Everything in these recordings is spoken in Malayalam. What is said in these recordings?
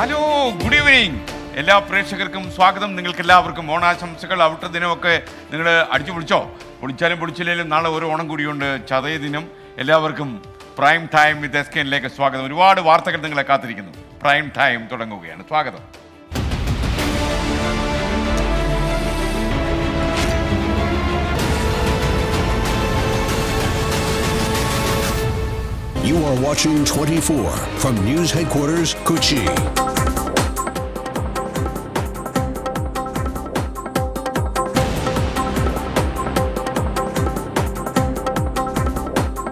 Hello, good evening. എല്ലാ പ്രേക്ഷകർക്കും സ്വാഗതം. നിങ്ങൾക്ക് എല്ലാവർക്കും ഓണാശംസകൾ. അവിടുത്തെ ദിനമൊക്കെ നിങ്ങൾ അടിച്ചു പൊളിച്ചോ? പൊളിച്ചാലും പൊളിച്ചില്ലെങ്കിലും നാളെ ഒരു ഓണം കൂടിയുണ്ട്, ചതയ ദിനം. എല്ലാവർക്കും പ്രൈം ടൈം വിത്ത് SKNലേക്ക് സ്വാഗതം. ഒരുപാട് വാർത്തകൾ നിങ്ങളെ കാത്തിരിക്കുന്നു. പ്രൈം ടൈം തുടങ്ങുകയാണ്. സ്വാഗതം. You are watching 24 from News Headquarters, Kochi.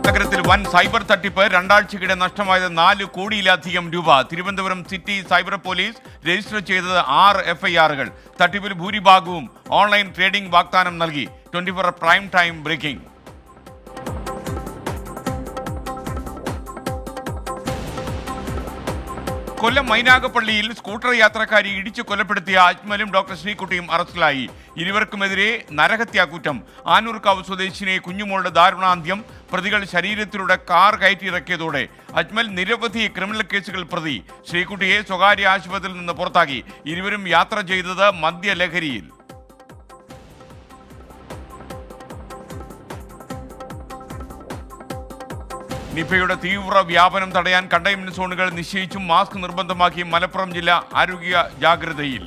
നഗരത്തിൽ വൻ സൈബർ തട്ടിപ്പ്. രണ്ടാഴ്ചക്കിടെ നഷ്ടമായത് 4 കോടിയിലധികം രൂപ. Thiruvananthapuram city cyber police register ചെയ്തത് 6 FIRകൾ. തട്ടിപ്പിൽ ഭൂരിഭാഗവും ഓൺലൈൻ ട്രേഡിംഗ് വാഗ്ദാനം നൽകി. 24 പ്രൈം ടൈം ബ്രേക്കിംഗ്. കൊല്ലം മൈനാഗപ്പള്ളിയിൽ സ്കൂട്ടർ യാത്രക്കാരി ഇടിച്ചു കൊലപ്പെടുത്തിയ അജ്മലും ഡോക്ടർ ശ്രീകുട്ടിയും അറസ്റ്റിലായി. ഇരുവർക്കുമെതിരെ നരഹത്യാക്കുറ്റം. ആനൂർക്കാവ് സ്വദേശിനെ കുഞ്ഞുമോളുടെ ദാരുണാന്ത്യം. പ്രതികൾ ശരീരത്തിലൂടെ കാർ കയറ്റിയിറക്കിയതോടെ അജ്മൽ നിരവധി ക്രിമിനൽ കേസുകൾ പ്രതി. ശ്രീകുട്ടിയെ സ്വകാര്യ ആശുപത്രിയിൽ നിന്ന് പുറത്താക്കി. ഇരുവരും യാത്ര ചെയ്തത് മദ്യലഹരിയിൽ. നിപയുടെ തീവ്ര വ്യാപനം തടയാൻ കണ്ടെയ്ൻമെന്റ് സോണുകൾ നിശ്ചയിച്ചും മാസ്ക് നിർബന്ധമാക്കിയും മലപ്പുറം ജില്ല ആരോഗ്യ ജാഗ്രതയിൽ.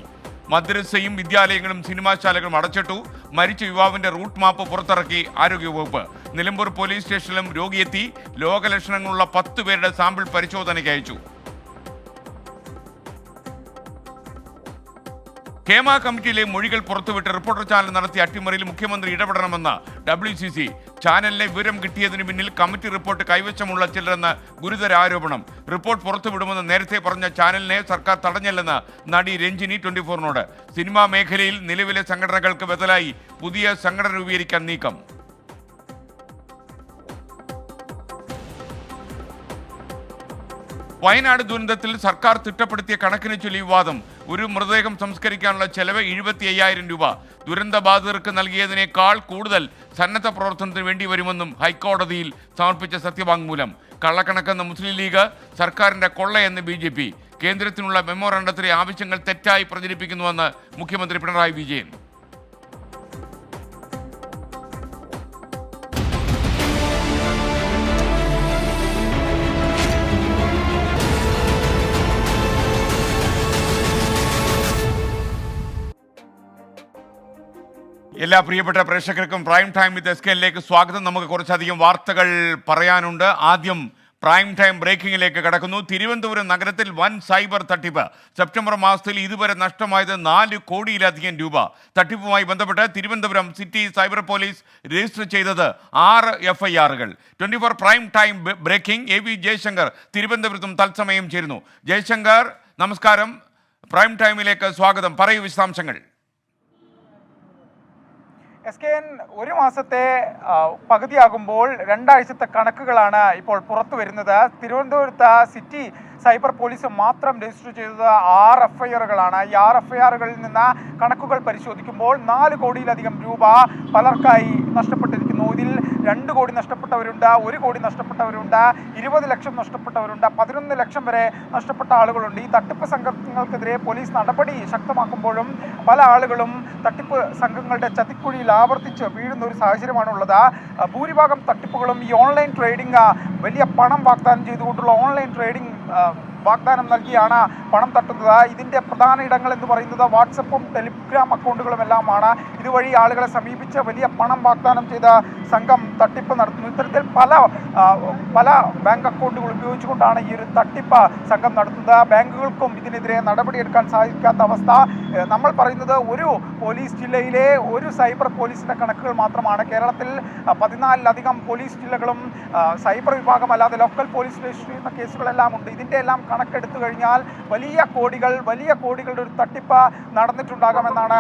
മദ്രസയും വിദ്യാലയങ്ങളും സിനിമാശാലകളും അടച്ചിട്ടു. മരിച്ച യുവാവിന്റെ റൂട്ട് മാപ്പ് പുറത്തിറക്കി ആരോഗ്യവകുപ്പ്. നിലമ്പൂർ പോലീസ് സ്റ്റേഷനിലും രോഗിയെത്തി. രോഗലക്ഷണങ്ങളുള്ള 10 പേരുടെ സാമ്പിൾ പരിശോധനയ്ക്ക് അയച്ചു. ഹേമ കമ്മിറ്റിയിലെ മൊഴികൾ പുറത്തുവിട്ട് റിപ്പോർട്ടർ ചാനൽ നടത്തിയ അട്ടിമറിയിൽ മുഖ്യമന്ത്രി ഇടപെടണമെന്ന് WCC. ചാനലിലെ വിവരം കിട്ടിയതിന് പിന്നിൽ കമ്മിറ്റി റിപ്പോർട്ട് കൈവശമുള്ള ചിലരെന്ന് ഗുരുതര ആരോപണം. റിപ്പോർട്ട് പുറത്തുവിടുമെന്ന് നേരത്തെ പറഞ്ഞ ചാനലിനെ സർക്കാർ തടഞ്ഞില്ലെന്ന് നടി രഞ്ജിനി 24നോട്. സിനിമാ മേഖലയിൽ നിലവിലെ സംഘടനകൾക്ക് ബദലായി പുതിയ സംഘടന രൂപീകരിക്കാൻ നീക്കം. വയനാട് ദുരന്തത്തിൽ സർക്കാർ തിട്ടപ്പെടുത്തിയ കണക്കിന് ചൊല്ലി വിവാദം. ഒരു മൃതദേഹം സംസ്കരിക്കാനുള്ള ചെലവ് 75,000 രൂപ. ദുരന്ത ബാധിതർക്ക് നൽകിയതിനേക്കാൾ കൂടുതൽ സന്നദ്ധ പ്രവർത്തനത്തിന് വേണ്ടി വരുമെന്നും ഹൈക്കോടതിയിൽ സമർപ്പിച്ച സത്യവാങ്മൂലം. കള്ളക്കണക്കെന്ന് മുസ്ലിം ലീഗ്, സർക്കാരിന്റെ കൊള്ളയെന്ന് BJP. കേന്ദ്രത്തിനുള്ള മെമ്മോറാണ്ടത്തിലെ ആവശ്യങ്ങൾ തെറ്റായി പ്രചരിപ്പിക്കുന്നുവെന്ന് മുഖ്യമന്ത്രി പിണറായി വിജയൻ. എല്ലാ പ്രിയപ്പെട്ട പ്രേക്ഷകർക്കും പ്രൈം ടൈം വിത്ത് SKNലേക്ക് സ്വാഗതം. നമുക്ക് കുറച്ചധികം വാർത്തകൾ പറയാനുണ്ട്. ആദ്യം പ്രൈം ടൈം ബ്രേക്കിംഗിലേക്ക് കടക്കുന്നു. തിരുവനന്തപുരം നഗരത്തിൽ വൻ സൈബർ തട്ടിപ്പ്. സെപ്റ്റംബർ മാസത്തിൽ ഇതുവരെ നഷ്ടമായത് 4 കോടിയിലധികം രൂപ. തട്ടിപ്പുമായി ബന്ധപ്പെട്ട് Thiruvananthapuram city cyber police register ചെയ്തത് 6 FIRകൾ. 24 prime time breaking. AV Jayashankar തിരുവനന്തപുരത്തും തത്സമയം ചേരുന്നു. ജയശങ്കർ, നമസ്കാരം. പ്രൈം ടൈമിലേക്ക് സ്വാഗതം. പറയൂ വിശദാംശങ്ങൾ. SKN ഒരു മാസത്തെ പകുതിയാകുമ്പോൾ 2 ആഴ്ചത്തെ കണക്കുകളാണ് ഇപ്പോൾ പുറത്തു വരുന്നത്. തിരുവനന്തപുരത്ത് സിറ്റി സൈബർ പോലീസ് മാത്രം രജിസ്റ്റർ ചെയ്തത് 6 FIRകളാണ്. ഈ 6 FIRകളിൽ നിന്ന് കണക്കുകൾ പരിശോധിക്കുമ്പോൾ 4 കോടിയിലധികം രൂപ പലർക്കായി നഷ്ടപ്പെട്ടിരിക്കുന്നു. ഇതിൽ 2 കോടി നഷ്ടപ്പെട്ടവരുണ്ട്, 1 കോടി നഷ്ടപ്പെട്ടവരുണ്ട്, 20 ലക്ഷം നഷ്ടപ്പെട്ടവരുണ്ട്, 11 ലക്ഷം വരെ നഷ്ടപ്പെട്ട ആളുകളുണ്ട്. ഈ തട്ടിപ്പ് സംഘങ്ങൾക്കെതിരെ പോലീസ് നടപടി ശക്തമാക്കുമ്പോഴും പല ആളുകളും തട്ടിപ്പ് സംഘങ്ങളുടെ ചതിക്കുഴിയിൽ ആവർത്തിച്ച് വീഴുന്ന ഒരു സാഹചര്യമാണുള്ളത്. ഭൂരിഭാഗം തട്ടിപ്പുകളും ഈ ഓൺലൈൻ ട്രേഡിംഗ്, വലിയ പണം വാഗ്ദാനം ചെയ്തുകൊണ്ടുള്ള ഓൺലൈൻ ട്രേഡിംഗ് വാഗ്ദാനം നൽകിയാണ് പണം തട്ടുന്നത്. ഇതിൻ്റെ പ്രധാന ഇടങ്ങൾ എന്ന് പറയുന്നത് വാട്സപ്പും ടെലിഗ്രാം അക്കൗണ്ടുകളും എല്ലാമാണ്. ഇതുവഴി ആളുകളെ സമീപിച്ച് വലിയ പണം വാഗ്ദാനം ചെയ്ത സംഘം തട്ടിപ്പ് നടത്തുന്നു. ഇത്തരത്തിൽ പല ബാങ്ക് അക്കൗണ്ടുകൾ ഉപയോഗിച്ചുകൊണ്ടാണ് ഈ ഒരു തട്ടിപ്പ് സംഘം നടത്തുന്നത്. ബാങ്കുകൾക്കും ഇതിനെതിരെ നടപടിയെടുക്കാൻ സാധിക്കാത്ത അവസ്ഥ. നമ്മൾ പറയുന്നത് ഒരു പോലീസ് ജില്ലയിലെ ഒരു സൈബർ പോലീസിൻ്റെ കണക്കുകൾ മാത്രമാണ്. കേരളത്തിൽ 14ലധികം പോലീസ് ജില്ലകളും സൈബർ വിഭാഗം അല്ലാതെ ലോക്കൽ പോലീസ് രജിസ്റ്റർ ചെയ്യുന്ന കേസുകളെല്ലാം ഉണ്ട്. ഇതിൻ്റെ എല്ലാം കണക്കെടുത്തു കഴിഞ്ഞാൽ വലിയ കോടികളുടെ ഒരു തട്ടിപ്പ് നടന്നിട്ടുണ്ടാകാമെന്നാണ്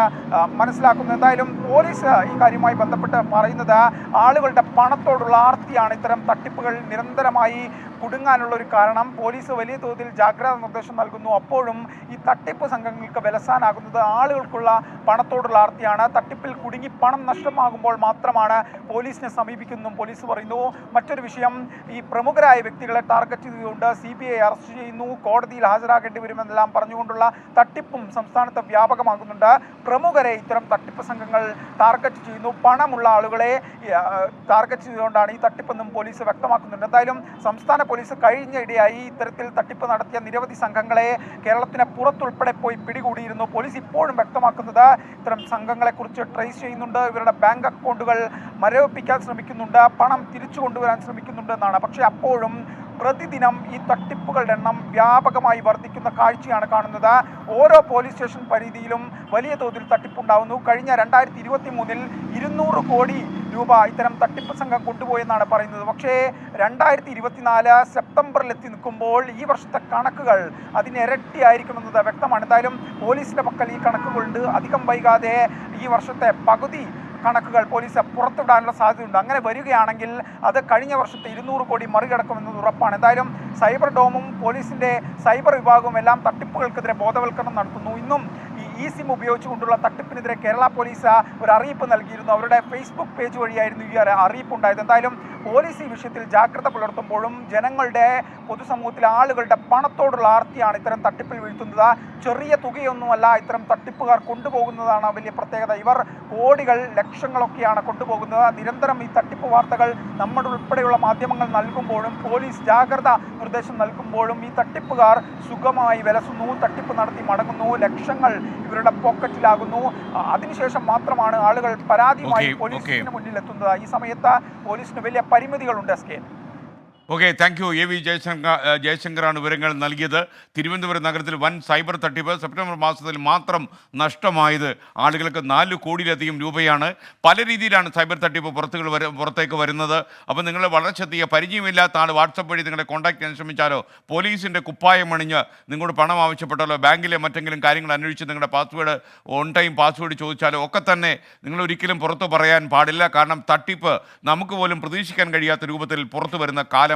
മനസ്സിലാക്കുന്നത്. എന്തായാലും പോലീസ് ഈ കാര്യവുമായി ബന്ധപ്പെട്ട് പറയുന്നത് ആളുകളുടെ പണത്തോടുള്ള ആർത്തിയാണ് ഇത്തരം തട്ടിപ്പുകൾ നിരന്തരമായി കുടുങ്ങാനുള്ള ഒരു കാരണം. പോലീസ് വലിയ തോതിൽ ജാഗ്രതാ നിർദ്ദേശം നൽകുന്നു. അപ്പോഴും ഈ തട്ടിപ്പ് സംഘങ്ങൾക്ക് വിലസാനാകുന്നത് ആളുകൾക്കുള്ള പണത്തോടുള്ള ആർത്തിയാണ്. തട്ടിപ്പിൽ കുടുങ്ങി പണം നഷ്ടമാകുമ്പോൾ മാത്രമാണ് പോലീസിനെ സമീപിക്കുന്നതും പോലീസ് പറയുന്നു. മറ്റൊരു വിഷയം, ഈ പ്രമുഖരായ വ്യക്തികളെ ടാർഗറ്റ് ചെയ്തുകൊണ്ട് CBI അറസ്റ്റ് ചെയ്യുന്നു. വരുന്നു, കോടതിയിൽ ഹാജരാകേണ്ടി വരുമെന്നെല്ലാം പറഞ്ഞുകൊണ്ടുള്ള തട്ടിപ്പും സംസ്ഥാനത്ത് വ്യാപകമാകുന്നുണ്ട്. പ്രമുഖരെ ഇത്തരം തട്ടിപ്പ് സംഘങ്ങൾ ടാർഗറ്റ് ചെയ്യുന്നു. പണമുള്ള ആളുകളെ ടാർഗറ്റ് ചെയ്തുകൊണ്ടാണ് ഈ തട്ടിപ്പെന്നും പോലീസ് വ്യക്തമാക്കുന്നുണ്ട്. എന്തായാലും സംസ്ഥാന പോലീസ് കഴിഞ്ഞ ഇടയായി ഇത്തരത്തിൽ തട്ടിപ്പ് നടത്തിയ നിരവധി സംഘങ്ങളെ കേരളത്തിന് പുറത്തുൾപ്പെടെ പോയി പിടികൂടിയിരുന്നു. പോലീസ് ഇപ്പോഴും വ്യക്തമാക്കുന്നത് ഇത്തരം സംഘങ്ങളെക്കുറിച്ച് ട്രേസ് ചെയ്യുന്നുണ്ട്, ഇവരുടെ ബാങ്ക് അക്കൗണ്ടുകൾ മരവിപ്പിക്കാൻ ശ്രമിക്കുന്നുണ്ട്, പണം തിരിച്ചു കൊണ്ടുവരാൻ ശ്രമിക്കുന്നുണ്ട് എന്നാണ്. പക്ഷേ അപ്പോഴും പ്രതിദിനം ഈ തട്ടിപ്പുകളുടെ എണ്ണം വ്യാപകമായി വർദ്ധിക്കുന്ന കാഴ്ചയാണ് കാണുന്നത്. ഓരോ പോലീസ് സ്റ്റേഷൻ പരിധിയിലും വലിയ തോതിൽ തട്ടിപ്പുണ്ടാവുന്നു. കഴിഞ്ഞ 2023 200 കോടി രൂപ ഇത്തരം തട്ടിപ്പ് സംഘം കൊണ്ടുപോയെന്നാണ് പറയുന്നത്. പക്ഷേ 2024 സെപ്റ്റംബറിൽ എത്തി നിൽക്കുമ്പോൾ ഈ വർഷത്തെ കണക്കുകൾ അതിനിരട്ടിയായിരിക്കുമെന്നത് വ്യക്തമാണ്. എന്തായാലും പോലീസിന്റെ പക്കൽ ഈ കണക്കുകളുണ്ട്. അധികം വൈകാതെ ഈ വർഷത്തെ പകുതി കണക്കുകൾ പോലീസ് പുറത്തുവിടാനുള്ള സാധ്യതയുണ്ട്. അങ്ങനെ വരികയാണെങ്കിൽ അത് കഴിഞ്ഞ വർഷത്തെ 200 കോടി മറികടക്കുമെന്നത് ഉറപ്പാണ്. എന്തായാലും സൈബർ ഡോമും പോലീസിന്റെ സൈബർ വിഭാഗവും എല്ലാം തട്ടിപ്പുകൾക്കെതിരെ ബോധവൽക്കരണം നടത്തുന്നു. ഇന്നും ഈ സിം ഉപയോഗിച്ചുകൊണ്ടുള്ള തട്ടിപ്പിനെതിരെ കേരള പോലീസ് ഒരു അറിയിപ്പ് നൽകിയിരുന്നു. അവരുടെ ഫേസ്ബുക്ക് പേജ് വഴിയായിരുന്നു ഈ അറിയിപ്പ് ഉണ്ടായത്. എന്തായാലും പോലീസ് ഈ വിഷയത്തിൽ ജാഗ്രത പുലർത്തുമ്പോഴും ജനങ്ങളുടെ പൊതുസമൂഹത്തിലെ ആളുകളുടെ പണത്തോടുള്ള ആർത്തിയാണ് ഇത്തരം തട്ടിപ്പിൽ വീഴ്ത്തുന്നത്. ചെറിയ തുകയൊന്നുമല്ല ഇത്തരം തട്ടിപ്പുകാർ കൊണ്ടുപോകുന്നതാണ് വലിയ പ്രത്യേകത. ഇവർ കോടികൾ ലക്ഷങ്ങളൊക്കെയാണ് കൊണ്ടുപോകുന്നത്. നിരന്തരം ഈ തട്ടിപ്പ് വാർത്തകൾ നമ്മുടെ ഉൾപ്പെടെയുള്ള മാധ്യമങ്ങൾ നൽകുമ്പോഴും പോലീസ് ജാഗ്രത നിർദ്ദേശം നൽകുമ്പോഴും ഈ തട്ടിപ്പുകാർ സുഖമായി വിലസുന്നു, തട്ടിപ്പ് നടത്തി മടങ്ങുന്നു, ലക്ഷങ്ങൾ ഇവരുടെ പോക്കറ്റിലാകുന്നു. അതിനുശേഷം മാത്രമാണ് ആളുകൾ പരാതിയുമായി പോലീസിന് മുന്നിൽ എത്തുന്നത്. ഈ സമയത്ത് പോലീസിന് വലിയ പരിമിതികളുണ്ട്. S K okay, thank you. A V ജയശങ്കറാണ് വിവരങ്ങൾ നൽകിയത്. തിരുവനന്തപുരം നഗരത്തിൽ വൻ സൈബർ തട്ടിപ്പ്. സെപ്റ്റംബർ മാസത്തിൽ മാത്രം നഷ്ടമായത് ആളുകൾക്ക് 4 കോടിയിലധികം രൂപയാണ്. പല രീതിയിലാണ് സൈബർ തട്ടിപ്പ് പുറത്തേക്ക് വരുന്നത്. അപ്പോൾ നിങ്ങൾ വളരെ ശ്രദ്ധിക്കുക. പരിചയമില്ലാത്ത ആൾ വാട്സപ്പ് വഴി നിങ്ങളെ കോൺടാക്ട് ചെയ്യാൻ ശ്രമിച്ചാലോ, പോലീസിൻ്റെ കുപ്പായം അണിഞ്ഞ് നിങ്ങളോട് പണം ആവശ്യപ്പെട്ടാലോ, ബാങ്കിലെ മറ്റെങ്കിലും കാര്യങ്ങൾ അന്വേഷിച്ച് നിങ്ങളുടെ പാസ്വേഡ് ഓൺ ടൈം പാസ്വേഡ് ചോദിച്ചാലോ ഒക്കെ തന്നെ നിങ്ങൾ ഒരിക്കലും പുറത്തു പറയാൻ പാടില്ല. കാരണം തട്ടിപ്പ് നമുക്ക് പോലും പ്രതീക്ഷിക്കാൻ കഴിയാത്ത രൂപത്തിൽ പുറത്തു വരുന്ന കാലമാണ്.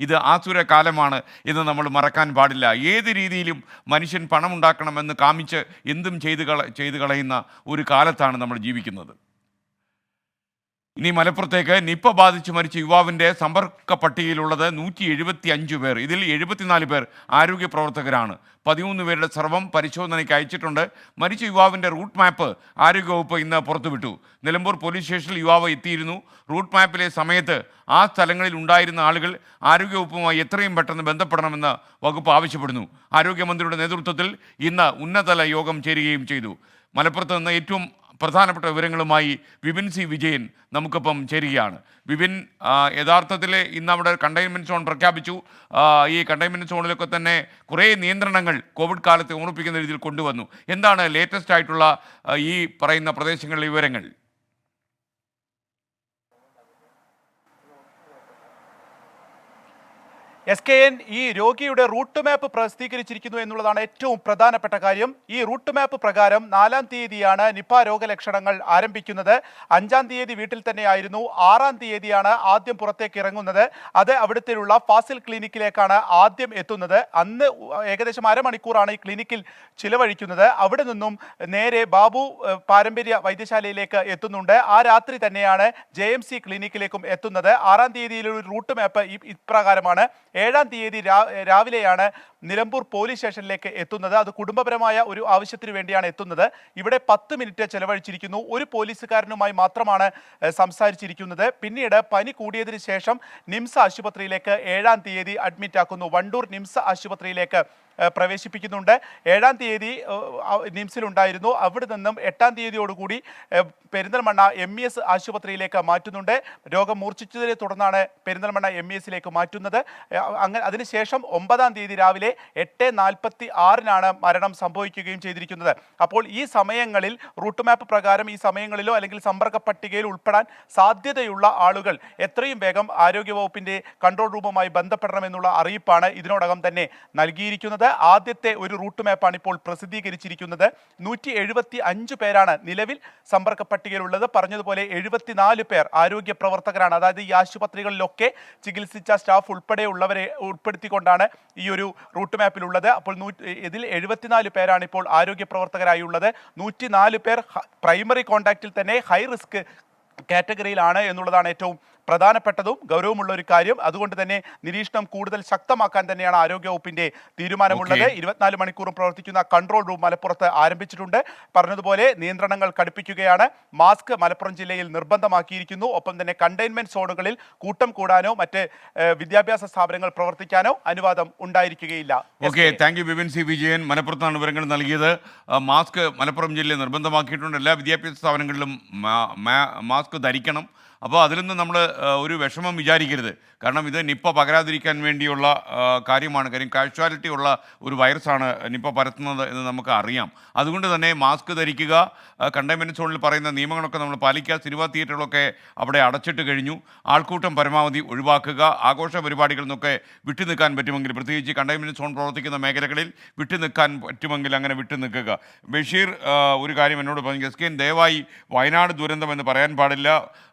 ഇത് ആസുര കാലമാണ് എന്ന് നമ്മൾ മറക്കാൻ പാടില്ല. ഏത് രീതിയിലും മനുഷ്യൻ പണമുണ്ടാക്കണമെന്ന് കാമിച്ച് എന്തും ചെയ്തു കളയുന്ന ഒരു കാലത്താണ് നമ്മൾ ജീവിക്കുന്നത്. ഇനി മലപ്പുറത്തേക്ക് നിപ്പ ബാധിച്ച് മരിച്ച യുവാവിൻ്റെ സമ്പർക്ക പട്ടികയിലുള്ളത് 175 പേർ. ഇതിൽ 74 പേർ ആരോഗ്യ പ്രവർത്തകരാണ്. 13 പേരുടെ സർവം പരിശോധനയ്ക്ക് അയച്ചിട്ടുണ്ട്. മരിച്ച യുവാവിൻ്റെ റൂട്ട് മാപ്പ് ആരോഗ്യവകുപ്പ് ഇന്ന് പുറത്തുവിട്ടു. നിലമ്പൂർ പോലീസ് സ്റ്റേഷനിൽ യുവാവ് എത്തിയിരുന്നു. റൂട്ട് മാപ്പിലെ സമയത്ത് ആ സ്ഥലങ്ങളിൽ ഉണ്ടായിരുന്ന ആളുകൾ ആരോഗ്യവകുപ്പുമായി എത്രയും പെട്ടെന്ന് ബന്ധപ്പെടണമെന്ന് വകുപ്പ് ആവശ്യപ്പെടുന്നു. ആരോഗ്യമന്ത്രിയുടെ നേതൃത്വത്തിൽ ഇന്ന് ഉന്നതതല യോഗം ചേരുകയും ചെയ്തു. മലപ്പുറത്ത് നിന്ന് ഏറ്റവും പ്രധാനപ്പെട്ട വിവരങ്ങളുമായി വിപിൻ സി വിജയൻ നമുക്കിപ്പം ചേരുകയാണ്. വിപിൻ, യഥാർത്ഥത്തിൽ ഇന്ന് അവിടെ കണ്ടെയ്ൻമെൻറ്റ് സോൺ പ്രഖ്യാപിച്ചു. ഈ കണ്ടെയ്ൻമെൻറ്റ് സോണിലൊക്കെ തന്നെ കുറേ നിയന്ത്രണങ്ങൾ കോവിഡ് കാലത്തെ ഓർമ്മിപ്പിക്കുന്ന രീതിയിൽ കൊണ്ടുവന്നു. എന്താണ് ലേറ്റസ്റ്റ് ആയിട്ടുള്ള ഈ പറയുന്ന പ്രദേശങ്ങളിലെ വിവരങ്ങൾ? SKN ഈ രോഗിയുടെ റൂട്ട് മാപ്പ് പ്രസിദ്ധീകരിച്ചിരിക്കുന്നു എന്നുള്ളതാണ് ഏറ്റവും പ്രധാനപ്പെട്ട കാര്യം. ഈ റൂട്ട് മാപ്പ് പ്രകാരം 4-ാം തീയതിയാണ് നിപ രോഗലക്ഷണങ്ങൾ ആരംഭിക്കുന്നത്. 5-ാം തീയതി വീട്ടിൽ തന്നെയായിരുന്നു. 6-ാം തീയതിയാണ് ആദ്യം പുറത്തേക്ക് ഇറങ്ങുന്നത്. അത് അവിടുത്തെയുള്ള ഫാസിൽ ക്ലിനിക്കിലേക്കാണ് ആദ്യം എത്തുന്നത്. അന്ന് ഏകദേശം അരമണിക്കൂറാണ് ഈ ക്ലിനിക്കിൽ ചിലവഴിക്കുന്നത്. അവിടെ നിന്നും നേരെ ബാബു പാരമ്പര്യ വൈദ്യശാലയിലേക്ക് എത്തുന്നുണ്ട്. ആ രാത്രി തന്നെയാണ് JMC ക്ലിനിക്കിലേക്കും എത്തുന്നത്. 6-ാം തീയതിയിലൊരു റൂട്ട് മാപ്പ് ഇപ്രകാരമാണ്. 7-ാം തീയതി രാവിലെയാണ് നിലമ്പൂർ പോലീസ് സ്റ്റേഷനിലേക്ക് എത്തുന്നത്. അത് കുടുംബപരമായ ഒരു ആവശ്യത്തിന് വേണ്ടിയാണ് എത്തുന്നത്. ഇവിടെ 10 മിനിറ്റ് ചെലവഴിച്ചിരിക്കുന്നു. ഒരു പോലീസുകാരനുമായി മാത്രമാണ് സംസാരിച്ചിരിക്കുന്നത്. പിന്നീട് പനി കൂടിയതിനു ശേഷം നിംസ് ആശുപത്രിയിലേക്ക് 7-ാം തീയതി അഡ്മിറ്റ് ആക്കുന്നു. വണ്ടൂർ നിംസ് ആശുപത്രിയിലേക്ക് പ്രവേശിപ്പിക്കുന്നുണ്ട്. 7-ാം തീയതി നിംസിലുണ്ടായിരുന്നു. അവിടെ നിന്നും 8-ാം തീയതിയോടുകൂടി പെരിന്തൽമണ്ണ MES ആശുപത്രിയിലേക്ക് മാറ്റുന്നുണ്ട്. രോഗം മൂർച്ഛിച്ചതിനെ തുടർന്നാണ് പെരിന്തൽമണ്ണ MESലേക്ക് മാറ്റുന്നത്. അങ്ങനെ അതിനുശേഷം 9-ാം തീയതി രാവിലെ 8:46-നാണ് മരണം സംഭവിക്കുകയും ചെയ്തിരിക്കുന്നത്. അപ്പോൾ ഈ സമയങ്ങളിൽ റൂട്ട് മാപ്പ് പ്രകാരം ഈ സമയങ്ങളിലോ അല്ലെങ്കിൽ സമ്പർക്ക പട്ടികയിൽ ഉൾപ്പെടാൻ സാധ്യതയുള്ള ആളുകൾ എത്രയും വേഗം ആരോഗ്യവകുപ്പിൻ്റെ കൺട്രോൾ റൂമുമായി ബന്ധപ്പെടണമെന്നുള്ള അറിയിപ്പാണ് ഇതിനോടകം തന്നെ നൽകിയിരിക്കുന്നത്. ആദ്യത്തെ ഒരു റൂട്ട് മാപ്പാണ് ഇപ്പോൾ പ്രസിദ്ധീകരിച്ചിരിക്കുന്നത്. 175 പേരാണ് നിലവിൽ സമ്പർക്ക പട്ടികയിലുള്ളത്. പറഞ്ഞതുപോലെ 74 പേർ ആരോഗ്യ പ്രവർത്തകരാണ്. അതായത് ഈ ആശുപത്രികളിലൊക്കെ ചികിത്സിച്ച സ്റ്റാഫ് ഉൾപ്പെടെയുള്ളവരെ ഉൾപ്പെടുത്തിക്കൊണ്ടാണ് ഈ ഒരു റൂട്ട് മാപ്പിലുള്ളത്. അപ്പോൾ ഇതിൽ 74 പേരാണ് ഇപ്പോൾ ആരോഗ്യ പ്രവർത്തകരായി ഉള്ളത്. 104 പേർ പ്രൈമറി കോൺടാക്റ്റിൽ തന്നെ ഹൈ റിസ്ക് കാറ്റഗറിയിലാണ് എന്നുള്ളതാണ് ഏറ്റവും പ്രധാനപ്പെട്ടതും ഗൗരവമുള്ള ഒരു കാര്യം. അതുകൊണ്ട് തന്നെ നിരീക്ഷണം കൂടുതൽ ശക്തമാക്കാൻ തന്നെയാണ് ആരോഗ്യവകുപ്പിന്റെ തീരുമാനമുള്ളത്. 24 മണിക്കൂറും പ്രവർത്തിക്കുന്ന കൺട്രോൾ റൂം മലപ്പുറത്ത് ആരംഭിച്ചിട്ടുണ്ട്. പറഞ്ഞതുപോലെ നിയന്ത്രണങ്ങൾ കടുപ്പിക്കുകയാണ്. മാസ്ക് മലപ്പുറം ജില്ലയിൽ നിർബന്ധമാക്കിയിരിക്കുന്നു. ഒപ്പം തന്നെ കണ്ടെയ്ൻമെന്റ് സോണുകളിൽ കൂട്ടം കൂടാനോ മറ്റ് വിദ്യാഭ്യാസ സ്ഥാപനങ്ങൾ പ്രവർത്തിക്കാനോ അനുവാദം ഉണ്ടായിരിക്കുകയില്ല. Okay, thank you Bipin C Vijayan. മലപ്പുറത്താണ് വിവരങ്ങൾ നൽകിയത്. മാസ്ക് മലപ്പുറം ജില്ലയിൽ നിർബന്ധമാക്കിയിട്ടുണ്ട്. എല്ലാ വിദ്യാഭ്യാസ സ്ഥാപനങ്ങളിലും മാസ്ക് ധരിക്കണം. അപ്പോൾ അതിൽ നിന്ന് നമ്മൾ ഒരു വിഷമം വിചാരിക്കരുത്. കാരണം ഇത് നിപ്പ പകരാതിരിക്കാൻ വേണ്ടിയുള്ള കാര്യമാണ്. കാര്യം കാഷ്വാലിറ്റി ഉള്ള ഒരു വൈറസാണ് നിപ്പ പരത്തുന്നത് എന്ന് നമുക്ക് അറിയാം. അതുകൊണ്ട് തന്നെ മാസ്ക് ധരിക്കുക, കണ്ടെയ്ൻമെൻറ്റ് സോണിൽ പറയുന്ന നിയമങ്ങളൊക്കെ നമ്മൾ പാലിക്കുക. സിനിമാ തിയേറ്ററുകളൊക്കെ അവിടെ അടച്ചിട്ട് കഴിഞ്ഞു. ആൾക്കൂട്ടം പരമാവധി ഒഴിവാക്കുക. ആഘോഷ പരിപാടികളിൽ നിന്നൊക്കെ വിട്ടു നിൽക്കാൻ പറ്റുമെങ്കിൽ, പ്രത്യേകിച്ച് കണ്ടെയ്ൻമെൻറ്റ് സോൺ പ്രവർത്തിക്കുന്ന മേഖലകളിൽ വിട്ടു നിൽക്കാൻ പറ്റുമെങ്കിൽ അങ്ങനെ വിട്ടു നിൽക്കുക. ബഷീർ ഒരു കാര്യം എന്നോട് പറഞ്ഞു, എസ്കെൻ ദയവായി വയനാട് ദുരന്തം എന്ന് പറയാൻ പാടില്ല,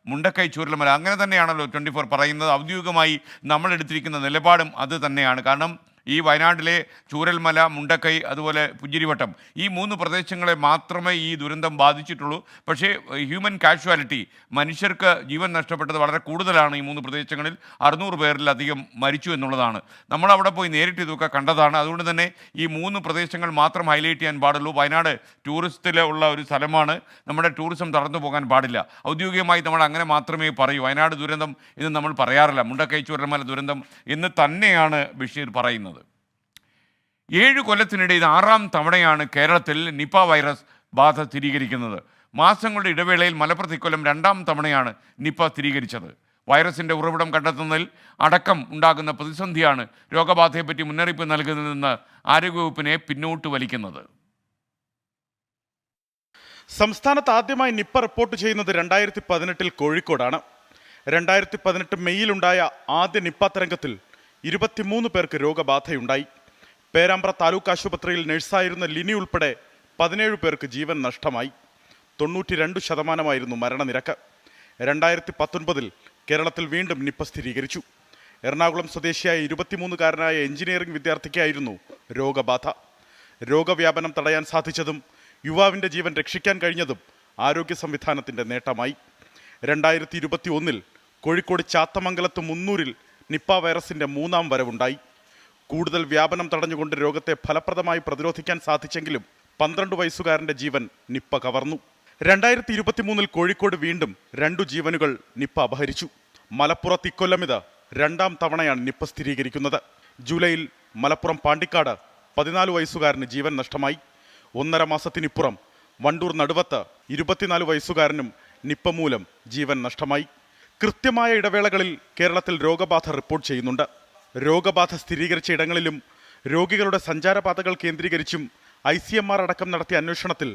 മുണ്ടക്കൈ ചൂരൽമല അങ്ങനെ തന്നെയാണല്ലോ 24 പറയുന്നത്. ഔദ്യോഗികമായി നമ്മൾ എടുത്തിരിക്കുന്ന നിലപാടും അത് തന്നെയാണ്. കാരണം ഈ വയനാട്ടിലെ ചൂരൽമല, മുണ്ടക്കൈ, അതുപോലെ പുഞ്ചിരിവട്ടം, ഈ 3 പ്രദേശങ്ങളെ മാത്രമേ ഈ ദുരന്തം ബാധിച്ചിട്ടുള്ളൂ. പക്ഷേ ഹ്യൂമൻ കാഷ്വാലിറ്റി, മനുഷ്യർക്ക് ജീവൻ നഷ്ടപ്പെട്ടത് വളരെ കൂടുതലാണ്. ഈ 3 പ്രദേശങ്ങളിൽ 600 പേരിലധികം മരിച്ചു എന്നുള്ളതാണ്. നമ്മളവിടെ പോയി നേരിട്ട് ഇതൊക്കെ കണ്ടതാണ്. അതുകൊണ്ട് തന്നെ ഈ 3 പ്രദേശങ്ങൾ മാത്രം ഹൈലൈറ്റ് ചെയ്യാൻ പാടുള്ളൂ. വയനാട് ടൂറിസത്തിൽ ഉള്ള ഒരു സ്ഥലമാണ്. നമ്മുടെ ടൂറിസം തടഞ്ഞു പോകാൻ പാടില്ല. ഔദ്യോഗികമായി നമ്മൾ അങ്ങനെ മാത്രമേ പറയൂ. വയനാട് ദുരന്തം എന്ന് നമ്മൾ പറയാറില്ല. മുണ്ടക്കൈ ചൂരൽമല ദുരന്തം എന്ന് തന്നെയാണ് ബഷീർ പറയുന്നത്. 7 കൊല്ലത്തിനിടെ ഇത് 6ാം തവണയാണ് കേരളത്തിൽ നിപ വൈറസ് ബാധ സ്ഥിരീകരിക്കുന്നത്. മാസങ്ങളുടെ ഇടവേളയിൽ മലപ്പുറത്ത് ഇക്കൊല്ലം 2ാം തവണയാണ് നിപ സ്ഥിരീകരിച്ചത്. വൈറസിൻ്റെ ഉറവിടം കണ്ടെത്തുന്നതിൽ അടക്കം ഉണ്ടാകുന്ന പ്രതിസന്ധിയാണ് രോഗബാധയെപ്പറ്റി മുന്നറിയിപ്പ് നൽകുന്നതിൽ നിന്ന് ആരോഗ്യവകുപ്പിനെ പിന്നോട്ട് വലിക്കുന്നത്. സംസ്ഥാനത്ത് ആദ്യമായി നിപ്പ റിപ്പോർട്ട് ചെയ്യുന്നത് 2018 കോഴിക്കോടാണ്. 2018 മെയ്യിലുണ്ടായ ആദ്യ നിപ്പ തരംഗത്തിൽ 23 പേർക്ക് രോഗബാധയുണ്ടായി. പേരാമ്പ്ര താലൂക്ക് ആശുപത്രിയിൽ നഴ്സായിരുന്ന ലിനി ഉൾപ്പെടെ 17 പേർക്ക് ജീവൻ നഷ്ടമായി. 92% മരണനിരക്ക്. 2019 കേരളത്തിൽ വീണ്ടും നിപ്പ സ്ഥിരീകരിച്ചു. എറണാകുളം സ്വദേശിയായ 23-കാരനായ എഞ്ചിനീയറിംഗ് വിദ്യാർത്ഥിക്കായിരുന്നു രോഗബാധ. രോഗവ്യാപനം തടയാൻ സാധിച്ചതും യുവാവിൻ്റെ ജീവൻ രക്ഷിക്കാൻ കഴിഞ്ഞതും ആരോഗ്യ സംവിധാനത്തിൻ്റെ നേട്ടമായി. 2021 കോഴിക്കോട് ചാത്തമംഗലത്ത് മുന്നൂരിൽ നിപ്പ വൈറസിൻ്റെ 3ാം വരവുണ്ടായി. കൂടുതൽ വ്യാപനം തടഞ്ഞുകൊണ്ട് രോഗത്തെ ഫലപ്രദമായി പ്രതിരോധിക്കാൻ സാധിച്ചെങ്കിലും 12 വയസ്സുകാരൻ്റെ ജീവൻ നിപ്പ കവർന്നു. 2023 കോഴിക്കോട് വീണ്ടും 2 ജീവനുകൾ നിപ്പ അപഹരിച്ചു. മലപ്പുറത്ത് ഇക്കൊല്ലം ഇത് 2ാം തവണയാണ് നിപ്പ സ്ഥിരീകരിക്കുന്നത്. ജൂലൈയിൽ മലപ്പുറം പാണ്ടിക്കാട് 14 വയസ്സുകാരന് ജീവൻ നഷ്ടമായി. 1.5 മാസത്തിനിപ്പുറം വണ്ടൂർ നടുവത്ത് 24 വയസ്സുകാരനും നിപ്പ മൂലം ജീവൻ നഷ്ടമായി. കൃത്യമായ ഇടവേളകളിൽ കേരളത്തിൽ രോഗബാധ റിപ്പോർട്ട് ചെയ്യുന്നുണ്ട്. രോഗബാധ സ്ഥിരീകരിച്ച ഇടങ്ങളിലും രോഗികളുടെ സഞ്ചാരപാതകൾ കേന്ദ്രീകരിച്ചും ICMR അടക്കം നടത്തിയ അന്വേഷണത്തിൽ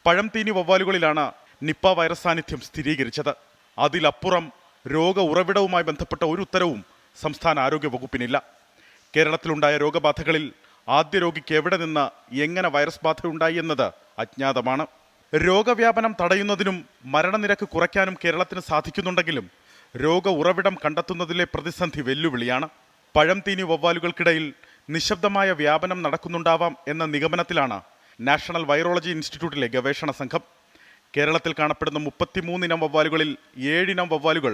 പഴംതീനി വവ്വാലുകളിലാണ് നിപ്പ വൈറസ് സാന്നിധ്യം സ്ഥിരീകരിച്ചത്. അതിലപ്പുറം രോഗ ഉറവിടവുമായി ബന്ധപ്പെട്ട ഒരു ഉത്തരവും സംസ്ഥാന ആരോഗ്യ വകുപ്പിനില്ല. കേരളത്തിലുണ്ടായ രോഗബാധകളിൽ ആദ്യ രോഗിക്ക് എവിടെ നിന്ന് എങ്ങനെ വൈറസ് ബാധയുണ്ടായി എന്നത് അജ്ഞാതമാണ്. രോഗവ്യാപനം തടയുന്നതിനും മരണനിരക്ക് കുറയ്ക്കാനും കേരളത്തിന് സാധിക്കുന്നുണ്ടെങ്കിലും രോഗ ഉറവിടം കണ്ടെത്തുന്നതിലെ പ്രതിസന്ധി വെല്ലുവിളിയാണ്. പഴംതീനി വവ്വാലുകൾക്കിടയിൽ നിശബ്ദമായ വ്യാപനം നടക്കുന്നുണ്ടാവാം എന്ന നിഗമനത്തിലാണ് നാഷണൽ വൈറോളജി ഇൻസ്റ്റിറ്റ്യൂട്ടിലെ ഗവേഷണ സംഘം. കേരളത്തിൽ കാണപ്പെടുന്ന 33 ഇനം വവ്വാലുകളിൽ 7 ഇനം വവ്വാലുകൾ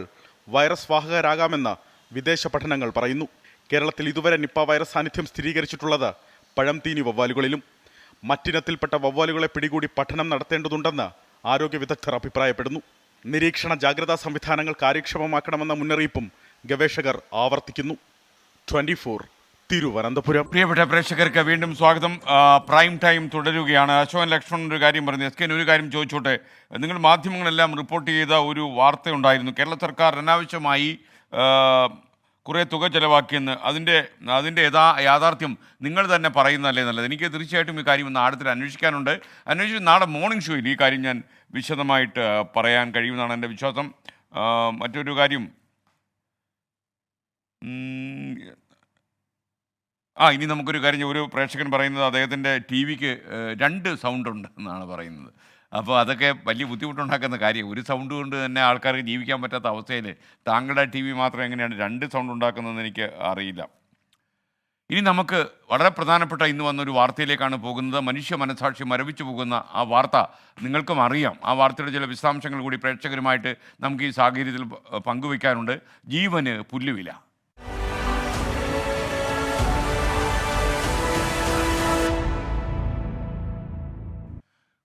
വൈറസ് വാഹകരാകാമെന്ന് വിദേശ പഠനങ്ങൾ പറയുന്നു. കേരളത്തിൽ ഇതുവരെ നിപ്പ വൈറസ് സാന്നിധ്യം സ്ഥിരീകരിച്ചിട്ടുള്ളത് പഴംതീനി വവ്വാലുകളിലും. മറ്റിനത്തിൽപ്പെട്ട വവ്വാലുകളെ പിടികൂടി പഠനം നടത്തേണ്ടതുണ്ടെന്ന് ആരോഗ്യ വിദഗ്ധർ അഭിപ്രായപ്പെടുന്നു. നിരീക്ഷണ ജാഗ്രതാ സംവിധാനങ്ങൾ കാര്യക്ഷമമാക്കണമെന്ന മുന്നറിയിപ്പും ഗവേഷകർ ആവർത്തിക്കുന്നു. 24 തിരുവനന്തപുരം. പ്രിയപ്പെട്ട പ്രേക്ഷകർക്ക് വീണ്ടും സ്വാഗതം. പ്രൈം ടൈം തുടരുകയാണ്. അശോകൻ ലക്ഷ്മൺ ഒരു കാര്യം പറഞ്ഞു. എസ്കെൻ ഒരു കാര്യം ചോദിച്ചോട്ടെ. നിങ്ങൾ മാധ്യമങ്ങളെല്ലാം റിപ്പോർട്ട് ചെയ്ത ഒരു വാർത്ത ഉണ്ടായിരുന്നു. കേരള സർക്കാർ അനാവശ്യമായി കുറേ തുക ചെലവാക്കിയെന്ന്. അതിൻ്റെ യാഥാർത്ഥ്യം നിങ്ങൾ തന്നെ പറയുന്നതല്ലേ നല്ലത്. എനിക്ക് തീർച്ചയായിട്ടും ഈ കാര്യം ഒന്ന് ആഴത്തിൽ അന്വേഷിക്കാനുണ്ട്. അന്വേഷിച്ച് നാളെ മോർണിംഗ് ഷോയിൽ ഈ കാര്യം ഞാൻ വിശദമായിട്ട് പറയാൻ കഴിയുമെന്നാണ് എൻ്റെ വിശ്വാസം. മറ്റൊരു കാര്യം, ഇനി നമുക്കൊരു കാര്യം, ഒരു പ്രേക്ഷകൻ പറയുന്നത് അദ്ദേഹത്തിൻ്റെ TV-ക്ക് 2 സൗണ്ട് ഉണ്ട് എന്നാണ് പറയുന്നത്. അപ്പോൾ അതൊക്കെ വലിയ ബുദ്ധിമുട്ടുണ്ടാക്കുന്ന കാര്യം. ഒരു സൗണ്ട് കൊണ്ട് തന്നെ ആൾക്കാർക്ക് ജീവിക്കാൻ പറ്റാത്ത അവസ്ഥയിൽ താങ്കളുടെ TV മാത്രം എങ്ങനെയാണ് 2 സൗണ്ട് ഉണ്ടാക്കുന്നതെന്ന് എനിക്ക് അറിയില്ല. ഇനി നമുക്ക് വളരെ പ്രധാനപ്പെട്ട ഇന്ന് വന്നൊരു വാർത്തയിലേക്കാണ് പോകുന്നത്. മനുഷ്യ മനസാക്ഷി മരവിച്ചു പോകുന്ന ആ വാർത്ത നിങ്ങൾക്കും അറിയാം. ആ വാർത്തയുടെ ചില വിശദാംശങ്ങൾ കൂടി പ്രേക്ഷകരുമായിട്ട് നമുക്ക് ഈ സാഹചര്യത്തിൽ പങ്കുവയ്ക്കാനുണ്ട്. ജീവന് പുല്ലുവില.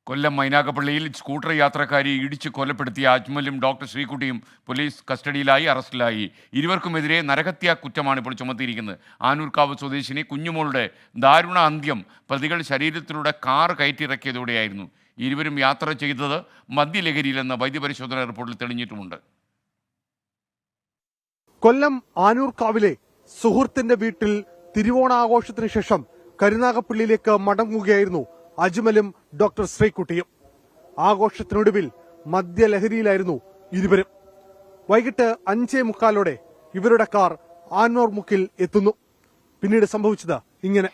കൊല്ലം മൈനാഗപ്പള്ളിയിൽ സ്കൂട്ടർ യാത്രക്കാരി ഇടിച്ച് കൊലപ്പെടുത്തിയ അജ്മലും ഡോക്ടർ ശ്രീകുട്ടിയും പോലീസ് കസ്റ്റഡിയിലായി, അറസ്റ്റിലായി. ഇരുവർക്കുമെതിരെ നരഹത്യാ കുറ്റമാണ് ഇപ്പോൾ ചുമത്തിയിരിക്കുന്നത്. ആനൂർക്കാവ് സ്വദേശിനി കുഞ്ഞുമോളുടെ ദാരുണ അന്ത്യം പ്രതികൾ ശരീരത്തിലൂടെ കാർ കയറ്റിയിറക്കിയതോടെയായിരുന്നു. ഇരുവരും യാത്ര ചെയ്തത് മദ്യലഹരിയിലെന്ന് വൈദ്യപരിശോധന റിപ്പോർട്ടിൽ തെളിഞ്ഞിട്ടുമുണ്ട്. കൊല്ലം ആനൂർക്കാവിലെ സുഹൃത്തിന്റെ വീട്ടിൽ തിരുവോണാഘോഷത്തിന് ശേഷം കരുനാഗപ്പള്ളിയിലേക്ക് മടങ്ങുകയായിരുന്നു അജ്മലും ഡോക്ടർ ശ്രീകുട്ടിയും. ആഘോഷത്തിനൊടുവിൽ മദ്യലഹരിയിലായിരുന്നു ഇരുവരും. വൈകിട്ട് 5:45 ഇവരുടെ കാർ ആനൂർ മുക്കിൽ എത്തുന്നു. പിന്നീട് സംഭവിച്ചത് ഇങ്ങനെ.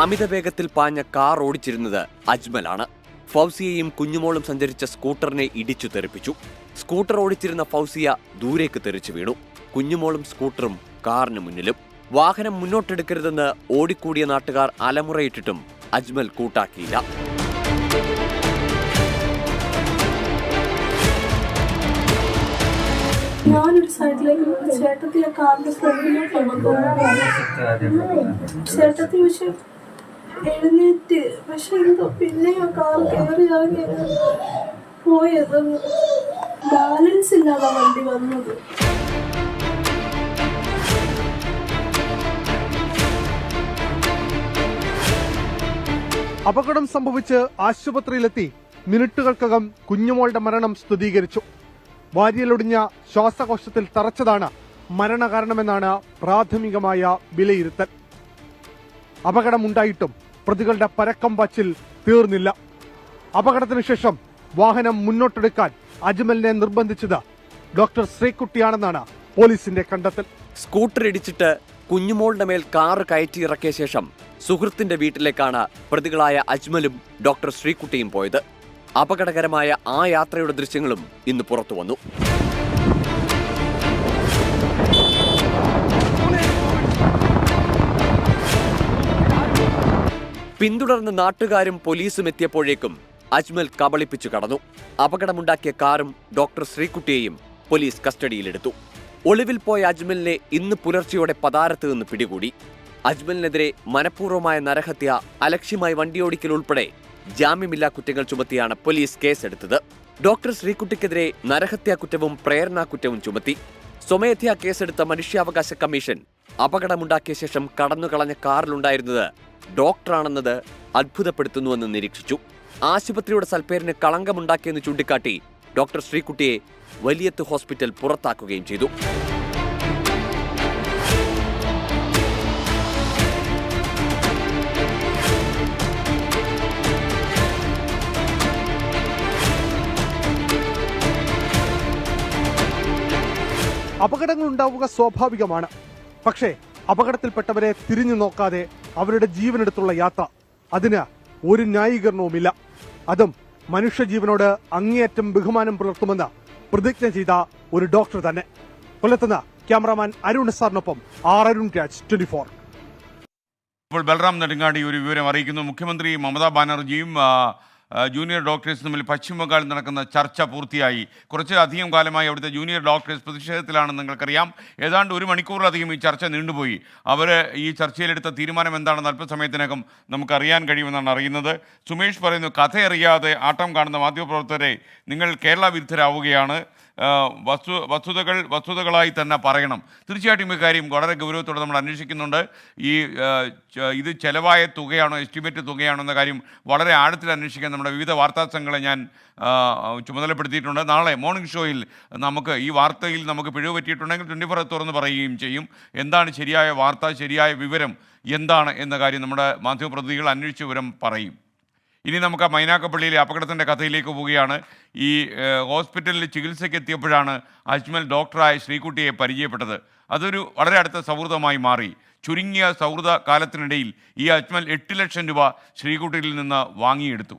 അമിത വേഗത്തിൽ പാഞ്ഞ കാർ ഓടിച്ചിരുന്നത് അജ്മലാണ്. ഫൗസിയയും കുഞ്ഞുമോളും സഞ്ചരിച്ച സ്കൂട്ടറിനെ ഇടിച്ചു തെറിപ്പിച്ചു. സ്കൂട്ടർ ഓടിച്ചിരുന്ന ഫൗസിയ ദൂരേക്ക് തെറിച്ചു വീണു. കുഞ്ഞുമോളും സ്കൂട്ടറും കാറിന് മുന്നിലും. വാഹനം മുന്നോട്ടെടുക്കരുതെന്ന് ഓടിക്കൂടിയ നാട്ടുകാർ അലമുറയിട്ടിട്ടും അജ്മൽ കൂട്ടാക്കിയില്ല. ഞാനൊരു സൈഡിലേക്ക് ചേട്ടത്തിലെ കാറിന്റെ ഫ്രണ്ടിലോട്ടാണ് ചേട്ടത്തി പക്ഷെ എഴുന്നേറ്റ് പക്ഷെ എന്തോ പിന്നെ ആ കാർ കയറി ഇറങ്ങി പോയത് ബാലൻസ് ഇല്ലാതെ വണ്ടി വന്നത്. അപകടം സംഭവിച്ച് ആശുപത്രിയിലെത്തി മിനിറ്റുകൾക്കകം കുഞ്ഞുമോളുടെ മരണം സ്ഥിരീകരിച്ചു. വാരിയലൊടിഞ്ഞ ശ്വാസകോശത്തിൽ തറച്ചതാണ് മരണകാരണമെന്നാണ് പ്രാഥമികമായ വിലയിരുത്തൽ. അപകടമുണ്ടായിട്ടും പ്രതികളുടെ പരക്കം പാച്ചിൽ തീർന്നില്ല. അപകടത്തിന് ശേഷം വാഹനം മുന്നോട്ടെടുക്കാൻ അജ്മലിനെ നിർബന്ധിച്ചത് ഡോക്ടർ ശ്രീകുട്ടിയാണെന്നാണ് പോലീസിന്റെ കണ്ടെത്തൽ. സ്കൂട്ടർ ഇടിച്ചിട്ട് കുഞ്ഞുമോളുടെ മേൽ കാർ കയറ്റിയിറക്കിയ ശേഷം സുഹൃത്തിന്റെ വീട്ടിലേക്കാണ് പ്രതികളായ അജ്മലും ഡോക്ടർ ശ്രീകുട്ടിയും പോയത്. അപകടകരമായ ആ യാത്രയുടെ ദൃശ്യങ്ങളും ഇന്ന് പുറത്തു വന്നു. പിന്തുടർന്ന് നാട്ടുകാരും പോലീസും എത്തിയപ്പോഴേക്കും അജ്മൽ കബളിപ്പിച്ചു കടന്നു. അപകടമുണ്ടാക്കിയ കാറും ഡോക്ടർ ശ്രീകുട്ടിയെയും പോലീസ് കസ്റ്റഡിയിലെടുത്തു. ഒളിവിൽ പോയ അജ്മലിനെ ഇന്ന് പുലർച്ചെയോടെ പതാരത്ത് നിന്ന് പിടികൂടി. അജ്മലിനെതിരെ മനഃപൂർവ്വമായ നരഹത്യ, അലക്ഷ്യമായി വണ്ടിയോടിക്കൽ ഉൾപ്പെടെ ജാമ്യമില്ലാ കുറ്റങ്ങൾ ചുമത്തിയാണ് പോലീസ് കേസെടുത്തത്. ഡോക്ടർ ശ്രീകുട്ടിക്കെതിരെ നരഹത്യാ കുറ്റവും പ്രേരണാ കുറ്റവും ചുമത്തി. സ്വമേധയാ കേസെടുത്ത മനുഷ്യാവകാശ കമ്മീഷൻ അപകടമുണ്ടാക്കിയ ശേഷം കടന്നുകളഞ്ഞ കാറിലുണ്ടായിരുന്നത് ഡോക്ടറാണെന്നത് അത്ഭുതപ്പെടുത്തുന്നുവെന്ന് നിരീക്ഷിച്ചു. ആശുപത്രിയുടെ സൽപ്പേരിന് കളങ്കമുണ്ടാക്കിയെന്ന് ചൂണ്ടിക്കാട്ടി ഡോക്ടർ ശ്രീകുട്ടിയെ വലിയത്ത് ഹോസ്പിറ്റൽ പുറത്താക്കുകയും ചെയ്തു. അപകടങ്ങൾ ഉണ്ടാവുക സ്വാഭാവികമാണ്. പക്ഷേ അപകടത്തിൽപ്പെട്ടവരെ തിരിഞ്ഞു നോക്കാതെ അവരുടെ ജീവനെടുത്തുള്ള യാത്ര, അതിന് ഒരു ന്യായീകരണവുമില്ല. അതും മനുഷ്യജീവനോട് അങ്ങേയറ്റം ബഹുമാനം പുലർത്തുമെന്ന് പ്രതിജ്ഞ ചെയ്ത ഒരു ഡോക്ടർ തന്നെ. കൊല്ലത്തുനിന്ന് ക്യാമറാമാൻ അരുൺ സാറിനൊപ്പം അരുൺ രാജ്, 24. ഇപ്പോൾ ബൽറാം നെടുങ്ങാടി ഒരു വിവരം അറിയിക്കുന്നു. മുഖ്യമന്ത്രി മമതാ ബാനർജിയും ജൂനിയർ ഡോക്ടേഴ്സ് തമ്മിൽ പശ്ചിമബംഗാളിൽ നടക്കുന്ന ചർച്ച പൂർത്തിയായി. കുറച്ചധികം കാലമായി അവിടുത്തെ ജൂനിയർ ഡോക്ടേഴ്സ് പ്രതിഷേധത്തിലാണെന്ന് നിങ്ങൾക്കറിയാം. ഏതാണ്ട് 1 മണിക്കൂറിലധികം ഈ ചർച്ച നീണ്ടുപോയി. അവർ ഈ ചർച്ചയിലെടുത്ത തീരുമാനം എന്താണെന്ന് അല്പസമയത്തിനകം നമുക്കറിയാൻ കഴിയുമെന്നാണ് അറിയുന്നത്. സുമേഷ് പറയുന്നു, കഥയറിയാതെ ആട്ടം കാണുന്ന മാധ്യമപ്രവർത്തകരെ നിങ്ങൾ കേരള വിരുദ്ധരാവുകയാണ്. വസ്തുതകളായി തന്നെ പറയണം. തീർച്ചയായിട്ടും ഇക്കാര്യം വളരെ ഗൗരവത്തോടെ നമ്മൾ അന്വേഷിക്കുന്നുണ്ട്. ഇത് ചെലവായ തുകയാണോ, എസ്റ്റിമേറ്റ് തുകയാണോ എന്ന കാര്യം വളരെ ആഴത്തിൽ അന്വേഷിക്കാൻ നമ്മുടെ വിവിധ വാർത്താ സംഘങ്ങളെ ഞാൻ ചുമതലപ്പെടുത്തിയിട്ടുണ്ട്. നാളെ മോർണിംഗ് ഷോയിൽ നമുക്ക് ഈ വാർത്തയിൽ നമുക്ക് പിഴവ് പറ്റിയിട്ടുണ്ടെങ്കിൽ 24 തുറന്ന് പറയുകയും ചെയ്യും. എന്താണ് ശരിയായ വാർത്ത, ശരിയായ വിവരം എന്താണ് എന്ന കാര്യം നമ്മുടെ മാധ്യമപ്രതിനിധികൾ അന്വേഷിച്ച വിവരം പറയും. ഇനി നമുക്ക് ആ മൈനാഗപ്പള്ളിയിലെ അപകടത്തിൻ്റെ കഥയിലേക്ക് പോവുകയാണ്. ഈ ഹോസ്പിറ്റലിൽ ചികിത്സയ്ക്ക് എത്തിയപ്പോഴാണ് അജ്മൽ ഡോക്ടറായ ശ്രീകുട്ടിയെ പരിചയപ്പെട്ടത്. അതൊരു വളരെ അടുത്ത സൗഹൃദമായി മാറി. ചുരുങ്ങിയ സൗഹൃദ കാലത്തിനിടയിൽ ഈ അജ്മൽ 8 ലക്ഷം രൂപ ശ്രീകുട്ടിയിൽ നിന്ന് വാങ്ങിയെടുത്തു.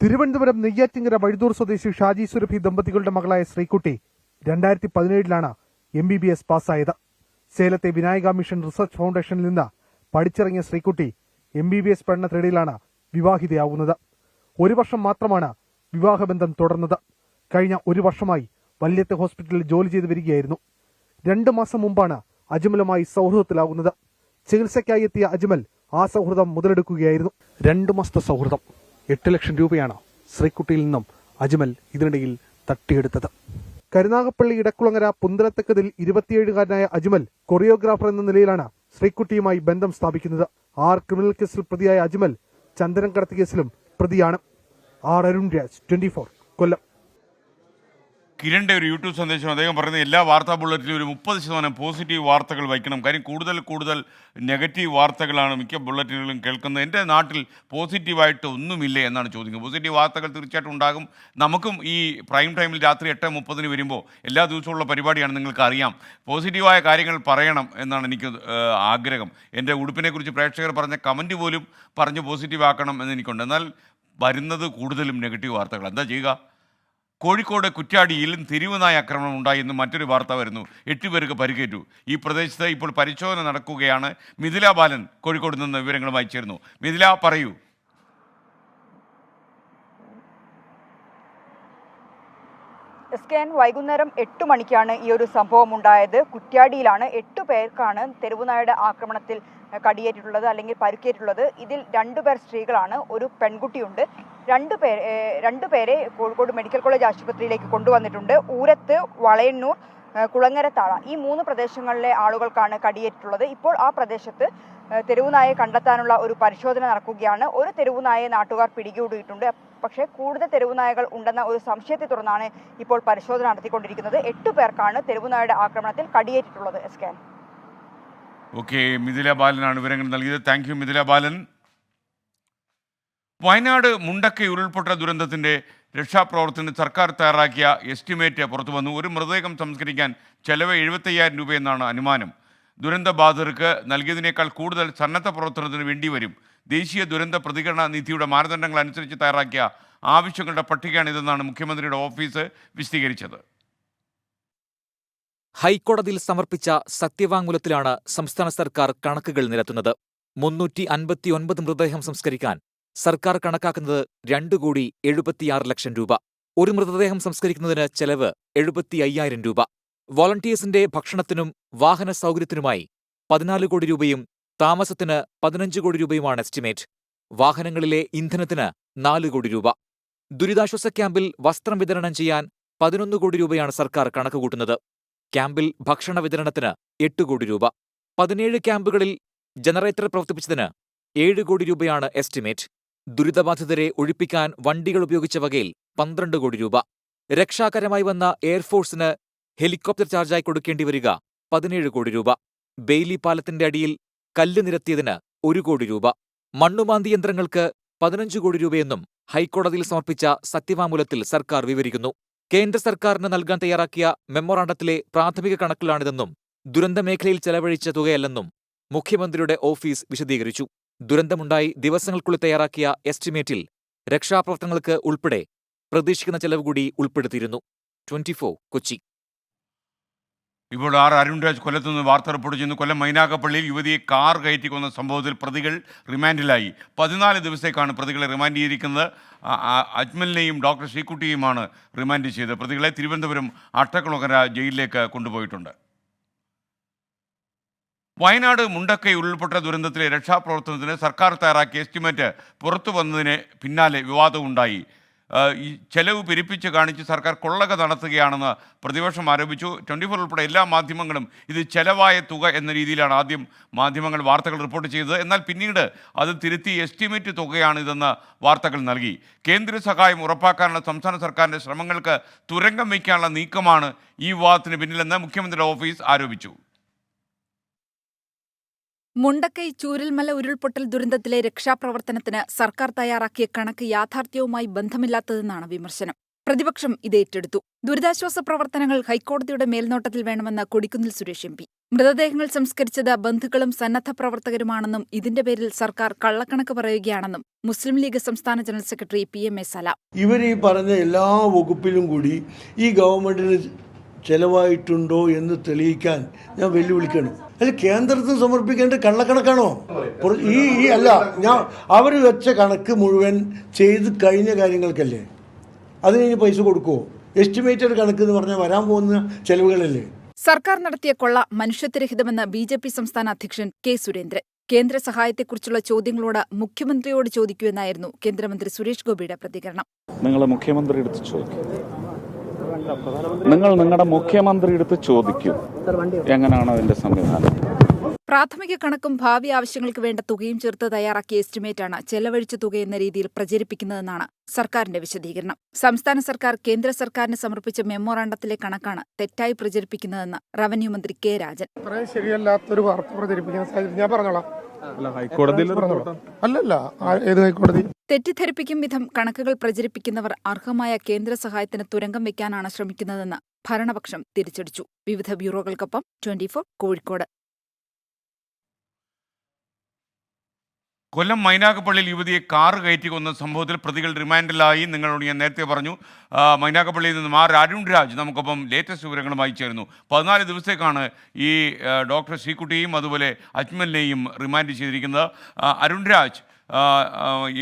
തിരുവനന്തപുരം നെയ്യാറ്റിങ്കര വഴുതൂർ സ്വദേശി ഷാജി സുരഭി ദമ്പതികളുടെ മകളായ ശ്രീകുട്ടി 2017 MBBS പാസ്സായത്. സേലത്തെ വിനായക മിഷൻ റിസർച്ച് ഫൗണ്ടേഷനിൽ നിന്ന് പഠിച്ചിറങ്ങിയ ശ്രീകുട്ടി MBBS പഠനത്തിനിടയിലാണ് വിവാഹിതയാവുന്നത്. 1 വർഷം മാത്രമാണ് വിവാഹബന്ധം തുടർന്നത്. കഴിഞ്ഞ 1 വർഷമായി വല്യത്തെ ഹോസ്പിറ്റലിൽ ജോലി ചെയ്തു വരികയായിരുന്നു. 2 മാസം മുമ്പാണ് അജ്മലുമായി സൗഹൃദത്തിലാകുന്നത്. ചികിത്സയ്ക്കായി എത്തിയ അജ്മൽ ആ സൗഹൃദം മുതലെടുക്കുകയായിരുന്നു. 2 മാസത്തെ സൗഹൃദം 8 ലക്ഷം രൂപയാണ് ശ്രീകുട്ടിയിൽ നിന്നും അജ്മൽ ഇതിനിടയിൽ തട്ടിയെടുത്തത്. കരുനാഗപ്പള്ളി ഇടക്കുളങ്ങര പുന്തലത്തക്കതിൽ 27-കാരനായ അജ്മൽ കൊറിയോഗ്രാഫർ എന്ന നിലയിലാണ് ശ്രീകുട്ടിയുമായി ബന്ധം സ്ഥാപിക്കുന്നത്. 6 ക്രിമിനൽ കേസിൽ പ്രതിയായ അജ്മൽ ചന്ദനം കടത്ത് കേസിലും പ്രതിയാണ്. അരുൺ രാജ്, 24, കൊല്ലം. കിരണിന്റെ ഒരു യൂട്യൂബ് സന്ദേശം അദ്ദേഹം പറയുന്നത് എല്ലാ വാർത്താ ബുള്ളറ്റിലും ഒരു 30% പോസിറ്റീവ് വാർത്തകൾ വയ്ക്കണം. കാര്യം കൂടുതൽ നെഗറ്റീവ് വാർത്തകളാണ് മിക്ക ബുള്ളറ്റിനുകളും കേൾക്കുന്നത്. എൻ്റെ നാട്ടിൽ പോസിറ്റീവായിട്ട് ഒന്നുമില്ലേ എന്നാണ് ചോദിക്കുന്നത്. പോസിറ്റീവ് വാർത്തകൾ തീർച്ചയായിട്ടും ഉണ്ടാകും. നമുക്കും ഈ പ്രൈം ടൈമിൽ രാത്രി 8:30 വരുമ്പോൾ എല്ലാ ദിവസമുള്ള പരിപാടിയാണ്, നിങ്ങൾക്ക് അറിയാം. പോസിറ്റീവായ കാര്യങ്ങൾ പറയണം എന്നാണ് എനിക്ക് ആഗ്രഹം. എൻ്റെ ഉടുപ്പിനെക്കുറിച്ച് പ്രേക്ഷകർ പറഞ്ഞ കമൻറ്റ് പോലും പറഞ്ഞ് പോസിറ്റീവ് ആക്കണം എന്നെനിക്കുണ്ട്. എന്നാൽ വരുന്നത് കൂടുതലും നെഗറ്റീവ് വാർത്തകൾ. എന്താ ചെയ്യുക? കോഴിക്കോട് കുറ്റ്യാടിയിൽ തെരുവുനായ ആക്രമണം ഉണ്ടായെന്ന് മറ്റൊരു വാർത്ത വരുന്നു. 8 പേർക്ക് പരിക്കേറ്റു. ഈ പ്രദേശത്ത് ഇപ്പോൾ പരിശോധന നടക്കുകയാണ്. മിഥില ബാലൻ കോഴിക്കോട് നിന്ന് വിവരങ്ങളുമായി ചേർന്നു. മിഥില, പറയൂ. വൈകുന്നേരം 8 മണിക്കാണ് ഈ ഒരു സംഭവം ഉണ്ടായത്. കുറ്റ്യാടിയിലാണ്. 8 പേർക്കാണ് തെരുവുനായയുടെ ആക്രമണത്തിൽ കടിയേറ്റിട്ടുള്ളത് അല്ലെങ്കിൽ പരിക്കേറ്റിട്ടുള്ളത്. ഇതിൽ 2 പേർ സ്ത്രീകളാണ്, ഒരു പെൺകുട്ടിയുണ്ട്. 2 പേരെ കോഴിക്കോട് മെഡിക്കൽ കോളേജ് ആശുപത്രിയിലേക്ക് കൊണ്ടുവന്നിട്ടുണ്ട്. ഊരത്ത്, വളയന്നൂർ, കുളങ്ങരത്താഴ ഈ 3 പ്രദേശങ്ങളിലെ ആളുകൾക്കാണ് കടിയേറ്റിട്ടുള്ളത്. ഇപ്പോൾ ആ പ്രദേശത്ത് തെരുവുനായെ കണ്ടെത്താനുള്ള ഒരു പരിശോധന നടക്കുകയാണ്. ഒരു തെരുവുനായെ നാട്ടുകാർ പിടികൂടിയിട്ടുണ്ട്. പക്ഷേ കൂടുതൽ തെരുവുനായകൾ ഉണ്ടെന്ന ഒരു സംശയത്തെ തുടർന്നാണ് ഇപ്പോൾ പരിശോധന നടത്തിക്കൊണ്ടിരിക്കുന്നത്. 8 പേർക്കാണ് തെരുവുനായയുടെ ആക്രമണത്തിൽ കടിയേറ്റിട്ടുള്ളത്. ഓക്കെ, മിഥില ബാലനാണ് വിവരങ്ങൾ നൽകിയത്. താങ്ക് യു മിഥില ബാലൻ. വയനാട് മുണ്ടക്കൈ ഉരുൾപൊട്ടൽ ദുരന്തത്തിൻ്റെ രക്ഷാപ്രവർത്തനത്തിന് സർക്കാർ തയ്യാറാക്കിയ എസ്റ്റിമേറ്റ് പുറത്തു വന്നു. ഒരു മൃതദേഹം സംസ്കരിക്കാൻ ചെലവ് 75,000 രൂപയെന്നാണ് അനുമാനം. ദുരന്തബാധിതർക്ക് നൽകിയതിനേക്കാൾ കൂടുതൽ സന്നദ്ധ പ്രവർത്തനത്തിന് വേണ്ടിവരും. ദേശീയ ദുരന്ത പ്രതികരണ നിധിയുടെ മാനദണ്ഡങ്ങൾ അനുസരിച്ച് തയ്യാറാക്കിയ ആവശ്യങ്ങളുടെ പട്ടികയാണിതെന്നാണ് മുഖ്യമന്ത്രിയുടെ ഓഫീസ് വിശദീകരിച്ചത്. ഹൈക്കോടതിയിൽ സമർപ്പിച്ച സത്യവാങ്മൂലത്തിലാണ് സംസ്ഥാന സർക്കാർ കണക്കുകൾ നിരത്തുന്നത്. 359 മൃതദേഹം സംസ്കരിക്കാൻ സർക്കാർ കണക്കാക്കുന്നത് 2,76,00,000 രൂപ. ഒരു മൃതദേഹം സംസ്കരിക്കുന്നതിന് ചെലവ് 75,000 രൂപ. വോളണ്ടിയേഴ്സിന്റെ ഭക്ഷണത്തിനും വാഹന സൗകര്യത്തിനുമായി 14 കോടി രൂപയും താമസത്തിന് 15 കോടി രൂപയുമാണ് എസ്റ്റിമേറ്റ്. വാഹനങ്ങളിലെ ഇന്ധനത്തിന് 4 കോടി രൂപ. ദുരിതാശ്വാസ ക്യാമ്പിൽ വസ്ത്രം വിതരണം ചെയ്യാൻ 11 കോടി രൂപയാണ് സർക്കാർ കണക്കുകൂട്ടുന്നത്. ക്യാമ്പിൽ ഭക്ഷണ വിതരണത്തിന് 8 കോടി രൂപ. 17 ക്യാമ്പുകളിൽ ജനറേറ്റർ പ്രവർത്തിപ്പിച്ചതിന് 7 കോടി രൂപയാണ് എസ്റ്റിമേറ്റ്. ദുരിതബാധിതരെ ഒഴിപ്പിക്കാൻ വണ്ടികൾ ഉപയോഗിച്ച വകയിൽ 12 കോടി രൂപ. രക്ഷാകരമായി വന്ന എയർഫോഴ്സിന് ഹെലികോപ്റ്റർ ചാർജായി കൊടുക്കേണ്ടി വരിക 17 കോടി രൂപ. ബെയ്ലി പാലത്തിന്റെ അടിയിൽ കല്ല് നിരത്തിയതിന് 1 കോടി രൂപ. മണ്ണുമാന്തി യന്ത്രങ്ങൾക്ക് 15 കോടി രൂപയെന്നും ഹൈക്കോടതിയിൽ സമർപ്പിച്ച സത്യവാങ്മൂലത്തിൽ സർക്കാർ വിവരിക്കുന്നു. കേന്ദ്ര സർക്കാരിന് നൽകാൻ തയ്യാറാക്കിയ മെമ്മോറാണ്ടത്തിലെ പ്രാഥമിക കണക്കിലാണിതെന്നും ദുരന്തമേഖലയിൽ ചെലവഴിച്ച തുകയല്ലെന്നും മുഖ്യമന്ത്രിയുടെ ഓഫീസ് വിശദീകരിച്ചു. ദുരന്തമുണ്ടായി ദിവസങ്ങൾക്കുള്ളിൽ തയ്യാറാക്കിയ എസ്റ്റിമേറ്റിൽ രക്ഷാപ്രവർത്തനങ്ങൾക്ക് ഉൾപ്പെടെ പ്രതീക്ഷിക്കുന്ന ചെലവ് കൂടി ഉൾപ്പെടുത്തിയിരുന്നു. 24 കൊച്ചി. ഇപ്പോൾ അരുൺ രാജ് കൊല്ലത്തുനിന്ന് വാർത്ത റിപ്പോർട്ട് ചെയ്യുന്നു. കൊല്ലം മൈനാഗപ്പള്ളിയിൽ യുവതിയെ കാർ കയറ്റിക്കൊന്ന സംഭവത്തിൽ പ്രതികൾ റിമാൻഡിലായി. 14 ദിവസത്തേക്കാണ് പ്രതികളെ റിമാൻഡ് ചെയ്തിരിക്കുന്നത്. അജ്മലിനെയും ഡോക്ടർ ശ്രീകുട്ടിയുമാണ് റിമാൻഡ് ചെയ്തത്. പ്രതികളെ തിരുവനന്തപുരം അട്ടക്കുളങ്ങര ജയിലിലേക്ക് കൊണ്ടുപോയിട്ടുണ്ട്. വയനാട് മുണ്ടക്കൈ ഉരുൾപൊട്ടൽ ദുരന്തത്തിലെ രക്ഷാപ്രവർത്തനത്തിന് സർക്കാർ തയ്യാറാക്കിയ എസ്റ്റിമേറ്റ് പുറത്തു വന്നതിന് പിന്നാലെ വിവാദമുണ്ടായി. ഈ ചെലവ് പെരുപ്പിച്ച് കാണിച്ച് സർക്കാർ കൊള്ളക നടത്തുകയാണെന്ന് പ്രതിപക്ഷം ആരോപിച്ചു. 24 ഉൾപ്പെടെ എല്ലാ മാധ്യമങ്ങളും ഇത് ചെലവായ തുക എന്ന രീതിയിലാണ് ആദ്യം മാധ്യമങ്ങൾ വാർത്തകൾ റിപ്പോർട്ട് ചെയ്തത്. എന്നാൽ പിന്നീട് അത് തിരുത്തി എസ്റ്റിമേറ്റ് തുകയാണിതെന്ന് വാർത്തകൾ നൽകി. കേന്ദ്ര സഹായം ഉറപ്പാക്കാനുള്ള സംസ്ഥാന സർക്കാരിൻ്റെ ശ്രമങ്ങൾക്ക് തുരങ്കം വയ്ക്കാനുള്ള നീക്കമാണ് ഈ വിവാദത്തിന് പിന്നിലെന്ന് മുഖ്യമന്ത്രിയുടെ ഓഫീസ് ആരോപിച്ചു. മുണ്ടക്കൈ ചൂരൽമല ഉരുൾപൊട്ടൽ ദുരന്തത്തിലെ രക്ഷാപ്രവർത്തനത്തിന് സർക്കാർ തയ്യാറാക്കിയ കണക്ക് യാഥാർത്ഥ്യവുമായി ബന്ധമില്ലാത്തതെന്നാണ് വിമർശനം. പ്രതിപക്ഷം ഇത് ഏറ്റെടുത്തു. ദുരിതാശ്വാസ പ്രവർത്തനങ്ങൾ ഹൈക്കോടതിയുടെ മേൽനോട്ടത്തിൽ വേണമെന്ന് കൊടിക്കുന്നിൽ സുരേഷ് MP. മൃതദേഹങ്ങൾ സംസ്കരിച്ചത് ബന്ധുക്കളും സന്നദ്ധ പ്രവർത്തകരുമാണെന്നും ഇതിന്റെ പേരിൽ സർക്കാർ കള്ളക്കണക്ക് പറയുകയാണെന്നും മുസ്ലിം ലീഗ് സംസ്ഥാന ജനറൽ സെക്രട്ടറി PMA സലാം. ഇവർ ഈ പറഞ്ഞ എല്ലാ വകുപ്പിലും കൂടി ഈ ഗവൺമെന്റിന് ചെലവായിട്ടുണ്ടോ എന്ന് തെളിയിക്കാൻ ഞാൻ വെല്ലുവിളിക്കണം. അല്ല, കേന്ദ്രത്തിന് സമർപ്പിക്കേണ്ട കള്ളക്കണക്കാണോ? അവർ വെച്ച കണക്ക് മുഴുവൻ ചെയ്ത് കഴിഞ്ഞ കാര്യങ്ങൾക്കല്ലേ, അതിന് ഇനി പൈസ കൊടുക്കുമോ? എസ്റ്റിമേറ്റഡ് കണക്ക് എന്ന് പറഞ്ഞാൽ വരാൻ പോകുന്ന ചെലവുകളല്ലേ. സർക്കാർ നടത്തിയ കൊള്ള മനുഷ്യത്വരഹിതമെന്ന് BJP സംസ്ഥാന അധ്യക്ഷൻ K. സുരേന്ദ്രൻ. കേന്ദ്ര സഹായത്തെക്കുറിച്ചുള്ള ചോദ്യങ്ങളോട് മുഖ്യമന്ത്രിയോട് ചോദിക്കുമെന്നായിരുന്നു കേന്ദ്രമന്ത്രി സുരേഷ് ഗോപിയുടെ പ്രതികരണം. നിങ്ങൾ മുഖ്യമന്ത്രിയെടുത്ത് ചോദിക്കൂ, നിങ്ങളുടെ മുഖ്യമന്ത്രിയെടുത്ത് ചോദിക്കൂ എങ്ങനെയാണ് അതിന്റെ സംവിധാനം. പ്രാഥമിക കണക്കും ഭാവി ആവശ്യങ്ങൾക്ക് വേണ്ട തുകയും ചേർത്ത് തയ്യാറാക്കിയ എസ്റ്റിമേറ്റാണ് ചെലവഴിച്ച തുകയെന്ന രീതിയിൽ പ്രചരിപ്പിക്കുന്നതെന്നാണ് സർക്കാരിന്റെ വിശദീകരണം. സംസ്ഥാന സർക്കാർ കേന്ദ്ര സർക്കാരിന് സമർപ്പിച്ച മെമ്മോറാണ്ടത്തിലെ കണക്കാണ് തെറ്റായി പ്രചരിപ്പിക്കുന്നതെന്ന് റവന്യൂ മന്ത്രി K. രാജൻ. ശരിയല്ലാത്തൊരു വാർത്ത പ്രചരിപ്പിക്കുന്ന സാഹചര്യം ഞാൻ പറഞ്ഞോളാം. തെറ്റിദ്ധരിപ്പിക്കും വിധം കണക്കുകൾ പ്രചരിപ്പിക്കുന്നവർ അർഹമായ കേന്ദ്ര സഹായത്തിന് തുരങ്കം വെക്കാനാണ് ശ്രമിക്കുന്നതെന്ന് ഭരണപക്ഷം തിരിച്ചടിച്ചു. വിവിധ ബ്യൂറോകൾക്കൊപ്പം 24 കോഴിക്കോട്. കൊല്ലം മൈനാഗപ്പള്ളിയിൽ യുവതിയെ കാറ് കയറ്റി കൊന്ന സംഭവത്തിൽ പ്രതികൾ റിമാൻഡിലായി. നിങ്ങളോട് ഞാൻ നേരത്തെ പറഞ്ഞു. മൈനാഗപ്പള്ളിയിൽ നിന്നും അരുൺ രാജ് നമുക്കൊപ്പം ലേറ്റസ്റ്റ് വിവരങ്ങളുമായി ചേരുന്നു. 14 ദിവസത്തേക്കാണ് ഈ ഡോക്ടർ ശ്രീകുട്ടിയെയും അതുപോലെ അജ്മലിനെയും റിമാൻഡ് ചെയ്തിരിക്കുന്നത്. അരുൺ രാജ്,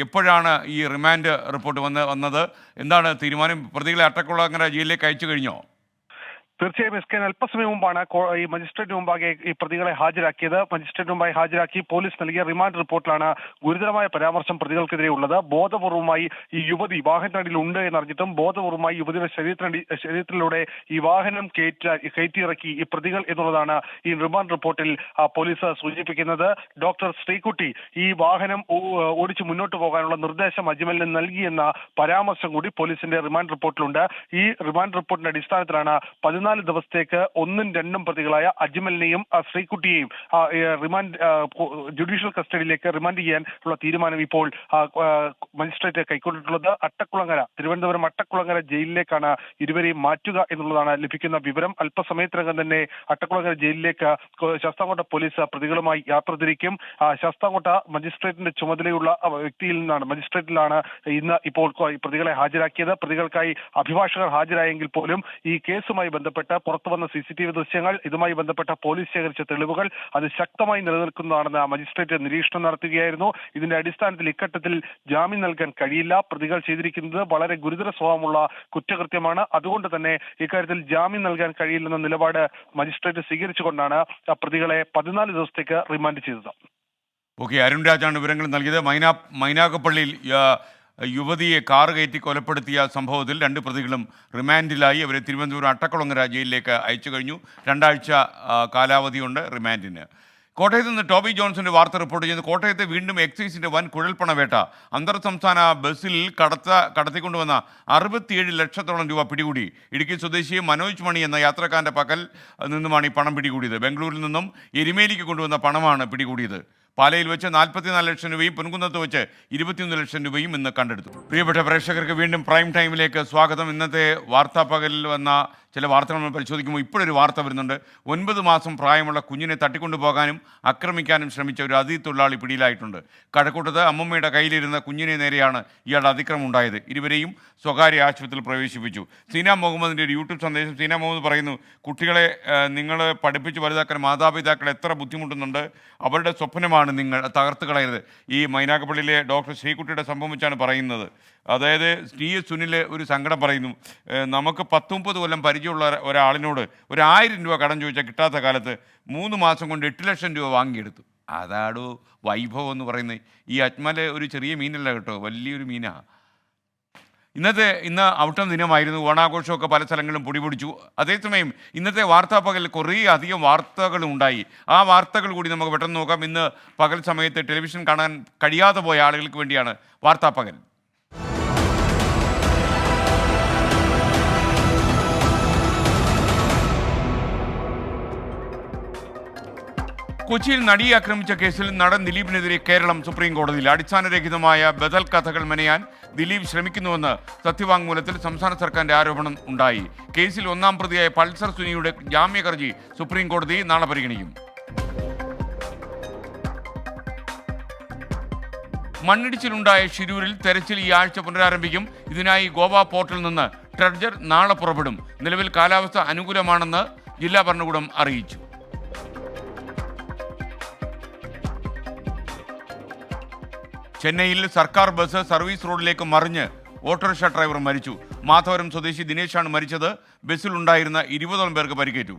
എപ്പോഴാണ് ഈ റിമാൻഡ് റിപ്പോർട്ട് വന്നത്? എന്താണ് തീരുമാനം? പ്രതികളെ അട്ടക്കുളങ്ങര ജയിലിലേക്ക് അയച്ചു കഴിഞ്ഞോ? തീർച്ചയായും SK അല്പസമയം മുമ്പാണ് ഈ മജിസ്ട്രേറ്റ് മുമ്പാകെ ഈ പ്രതികളെ ഹാജരാക്കിയത്. മജിസ്ട്രേറ്റ് മുമ്പായി ഹാജരാക്കി പോലീസ് നൽകിയ റിമാൻഡ് റിപ്പോർട്ടിലാണ് ഗുരുതരമായ പരാമർശം പ്രതികൾക്കെതിരെ ഉള്ളത്. ബോധപൂർവമായി ഈ യുവതി വാഹനത്തിനടിയിൽ ഉണ്ട് എന്നറിഞ്ഞിട്ടും ബോധപൂർവമായി യുവതിയുടെ ശരീരത്തിലൂടെ ഈ വാഹനം കയറ്റിയിറക്കി ഈ പ്രതികൾ എന്നുള്ളതാണ് ഈ റിമാൻഡ് റിപ്പോർട്ടിൽ പോലീസ് സൂചിപ്പിക്കുന്നത്. ഡോക്ടർ ശ്രീകുട്ടി ഈ വാഹനം ഓടിച്ച് മുന്നോട്ട് പോകാനുള്ള നിർദ്ദേശം അജ്മലിന് നൽകിയെന്ന പരാമർശം കൂടി പോലീസിന്റെ റിമാൻഡ് റിപ്പോർട്ടിലുണ്ട്. ഈ റിമാൻഡ് റിപ്പോർട്ടിന്റെ അടിസ്ഥാനത്തിലാണ് 14 ദിവസത്തേക്ക് 1ഉം 2ഉം പ്രതികളായ അജ്മലിനെയും ശ്രീകുട്ടിയെയും ജുഡീഷ്യൽ കസ്റ്റഡിയിലേക്ക് റിമാൻഡ് ചെയ്യാനുള്ള തീരുമാനം ഇപ്പോൾ മജിസ്ട്രേറ്റ് കൈക്കൊണ്ടിട്ടുള്ളത്. തിരുവനന്തപുരം അട്ടക്കുളങ്ങര ജയിലിലേക്കാണ് ഇരുവരെയും മാറ്റുക എന്നുള്ളതാണ് ലഭിക്കുന്ന വിവരം. അല്പസമയത്തിനകം തന്നെ അട്ടക്കുളങ്ങര ജയിലിലേക്ക് ശാസ്താംകോട്ട പോലീസ് പ്രതികളുമായി യാത്ര തിരിക്കും. ശാസ്താംകോട്ട മജിസ്ട്രേറ്റിന്റെ ചുമതലയുള്ള മജിസ്ട്രേറ്റിലാണ് ഇന്ന് ഇപ്പോൾ പ്രതികളെ ഹാജരാക്കിയത്. പ്രതികൾക്കായി അഭിഭാഷകർ ഹാജരായെങ്കിൽ പോലും ഈ കേസുമായി ബന്ധപ്പെട്ട് പുറത്തുവന്ന CCTV ദൃശ്യങ്ങൾ, ഇതുമായി ബന്ധപ്പെട്ട പോലീസ് ശേഖരിച്ച തെളിവുകൾ അത് ശക്തമായി നിലനിൽക്കുന്നതാണെന്ന് മജിസ്ട്രേറ്റ് നിരീക്ഷണം നടത്തുകയായിരുന്നു. ഇതിന്റെ അടിസ്ഥാനത്തിൽ ഇക്കട്ടത്തിൽ ജാമ്യം നൽകാൻ കഴിയില്ല. പ്രതികൾ ചെയ്തിരിക്കുന്നത് വളരെ ഗുരുതര സ്വഭാവമുള്ള കുറ്റകൃത്യമാണ്. അതുകൊണ്ട് തന്നെ ഇക്കാര്യത്തിൽ ജാമ്യം നൽകാൻ കഴിയില്ലെന്ന നിലപാട് മജിസ്ട്രേറ്റ് സ്വീകരിച്ചുകൊണ്ടാണ് പ്രതികളെ 14 ദിവസത്തേക്ക് റിമാൻഡ് ചെയ്തത്. ഓക്കെ, അരുൺ രാജാണ് വിവരങ്ങൾ നൽകിയത്. മൈനാഗപ്പള്ളിയിൽ യുവതിയെ കാറ് കയറ്റി കൊലപ്പെടുത്തിയ സംഭവത്തിൽ 2 പ്രതികളും റിമാൻഡിലായി. അവരെ തിരുവനന്തപുരം അട്ടക്കുളങ്ങര ജയിലിലേക്ക് അയച്ചു കഴിഞ്ഞു. 2 ആഴ്ച കാലാവധിയുണ്ട് റിമാൻഡിന്. കോട്ടയത്ത് നിന്ന് ടോബി ജോൺസന്റെ വാർത്ത റിപ്പോർട്ട് ചെയ്യുന്നത്. കോട്ടയത്ത് വീണ്ടും എക്സൈസിന്റെ വൻ കുഴൽപ്പണവേട്ട. അന്തർ സംസ്ഥാന ബസ്സിൽ കടത്തിക്കൊണ്ടുവന്ന 67 ലക്ഷത്തോളം രൂപ പിടികൂടി. ഇടുക്കി സ്വദേശി മനോജ് മണി എന്ന യാത്രക്കാരൻ്റെ പക്കൽ നിന്നുമാണ് ഈ പണം പിടികൂടിയത്. ബംഗളൂരിൽ നിന്നും എരുമേലിക്ക് കൊണ്ടുവന്ന പണമാണ് പിടികൂടിയത്. പാലയിൽ വെച്ച് 44 ലക്ഷം രൂപയും പൊൻകുന്നത്ത് വെച്ച് 21 ലക്ഷം രൂപയും ഇന്ന് കണ്ടെടുത്തു. പ്രിയപ്പെട്ട പ്രേക്ഷകർക്ക് വീണ്ടും പ്രൈം ടൈമിലേക്ക് സ്വാഗതം. ഇന്നത്തെ വാർത്താ പകലിൽ വന്ന ചില വാർത്തകൾ നമ്മൾ പരിശോധിക്കുമ്പോൾ ഇപ്പോഴൊരു വാർത്ത വരുന്നുണ്ട്. 9 മാസം പ്രായമുള്ള കുഞ്ഞിനെ തട്ടിക്കൊണ്ടുപോകാനും ആക്രമിക്കാനും ശ്രമിച്ച ഒരു അതിഥി തൊഴിലാളി പിടിയിലായിട്ടുണ്ട്. കഴക്കൂട്ടത്ത് അമ്മമ്മയുടെ കയ്യിലിരുന്ന കുഞ്ഞിനെ നേരെയാണ് ഇയാളുടെ അതിക്രമം ഉണ്ടായത്. ഇരുവരെയും സ്വകാര്യ ആശുപത്രിയിൽ പ്രവേശിപ്പിച്ചു. സീന മുഹമ്മദിൻ്റെ ഒരു യൂട്യൂബ് സന്ദേശം. സീന മുഹമ്മദ് പറയുന്നു, കുട്ടികളെ നിങ്ങൾ പഠിപ്പിച്ച് വലുതാക്കാൻ മാതാപിതാക്കൾ എത്ര ബുദ്ധിമുട്ടുന്നുണ്ട്. അവരുടെ സ്വപ്നമാണ് നിങ്ങൾ തകർത്ത് കളയരുത്. ഈ മൈനാഗപ്പള്ളിയിലെ ഡോക്ടർ ശ്രീകുട്ടിയുടെ സംഭവം വെച്ചാണ് പറയുന്നത്. അതായത് TS സുനിൽ ഒരു സങ്കടം പറയുന്നു. നമുക്ക് 10-30 കൊല്ലം പരിചയമുള്ള ഒരാളിനോട് 1000 രൂപ കടം ചോദിച്ചാൽ കിട്ടാത്ത കാലത്ത് 3 മാസം കൊണ്ട് 8 ലക്ഷം രൂപ വാങ്ങിയെടുത്തു. അതാടോ വൈഭവം എന്ന് പറയുന്നത്. ഈ അജ്മൽ ഒരു ചെറിയ മീനല്ല കേട്ടോ, വലിയൊരു മീനാണ്. ഇന്ന് ഔട്ടം ദിനമായിരുന്നു. ഓണാഘോഷമൊക്കെ പല സ്ഥലങ്ങളിലും പൊടിപൊടിച്ചു. അതേസമയം ഇന്നത്തെ വാർത്താ പകലിൽ കുറേ അധികം വാർത്തകളും ഉണ്ടായി. ആ വാർത്തകൾ കൂടി നമുക്ക് പെട്ടെന്ന് നോക്കാം. ഇന്ന് പകൽ സമയത്ത് ടെലിവിഷൻ കാണാൻ കഴിയാതെ പോയ ആളുകൾക്ക് വേണ്ടിയാണ് വാർത്താ പകൽ. കൊച്ചിയിൽ നടിയെ ആക്രമിച്ച കേസിൽ നടൻ ദിലീപിനെതിരെ കേരളം സുപ്രീം കോടതിയിൽ. അടിസ്ഥാനരഹിതമായ ബദൽ കഥകൾ മെനയാൻ ദിലീപ് ശ്രമിക്കുന്നുവെന്ന് സത്യവാങ്മൂലത്തിൽ സംസ്ഥാന സർക്കാരിന്റെ ആരോപണം ഉണ്ടായി. കേസിൽ ഒന്നാം പ്രതിയായ പൾസർ സുനിയുടെ ജാമ്യ ഹർജി സുപ്രീം കോടതി നാളെ പരിഗണിക്കും. മണ്ണിടിച്ചിലുണ്ടായ ഷിരൂരിൽ തെരച്ചിൽ ഈ ആഴ്ച പുനരാരംഭിക്കും. ഇതിനായി ഗോവ പോർട്ടിൽ നിന്ന് ട്രെഡ്ജർ നാളെ പുറപ്പെടും. നിലവിൽ കാലാവസ്ഥ അനുകൂലമാണെന്ന് ജില്ലാ ഭരണകൂടം അറിയിച്ചു. ചെന്നൈയിൽ സർക്കാർ ബസ് സർവീസ് റോഡിലേക്ക് മറിഞ്ഞ് ഓട്ടോറിക്ഷ ഡ്രൈവർ മരിച്ചു. മാധവരം സ്വദേശി ദിനേശാണ് മരിച്ചത്. ബസ്സിലുണ്ടായിരുന്ന 20ഓളം പേർക്ക് പരിക്കേറ്റു.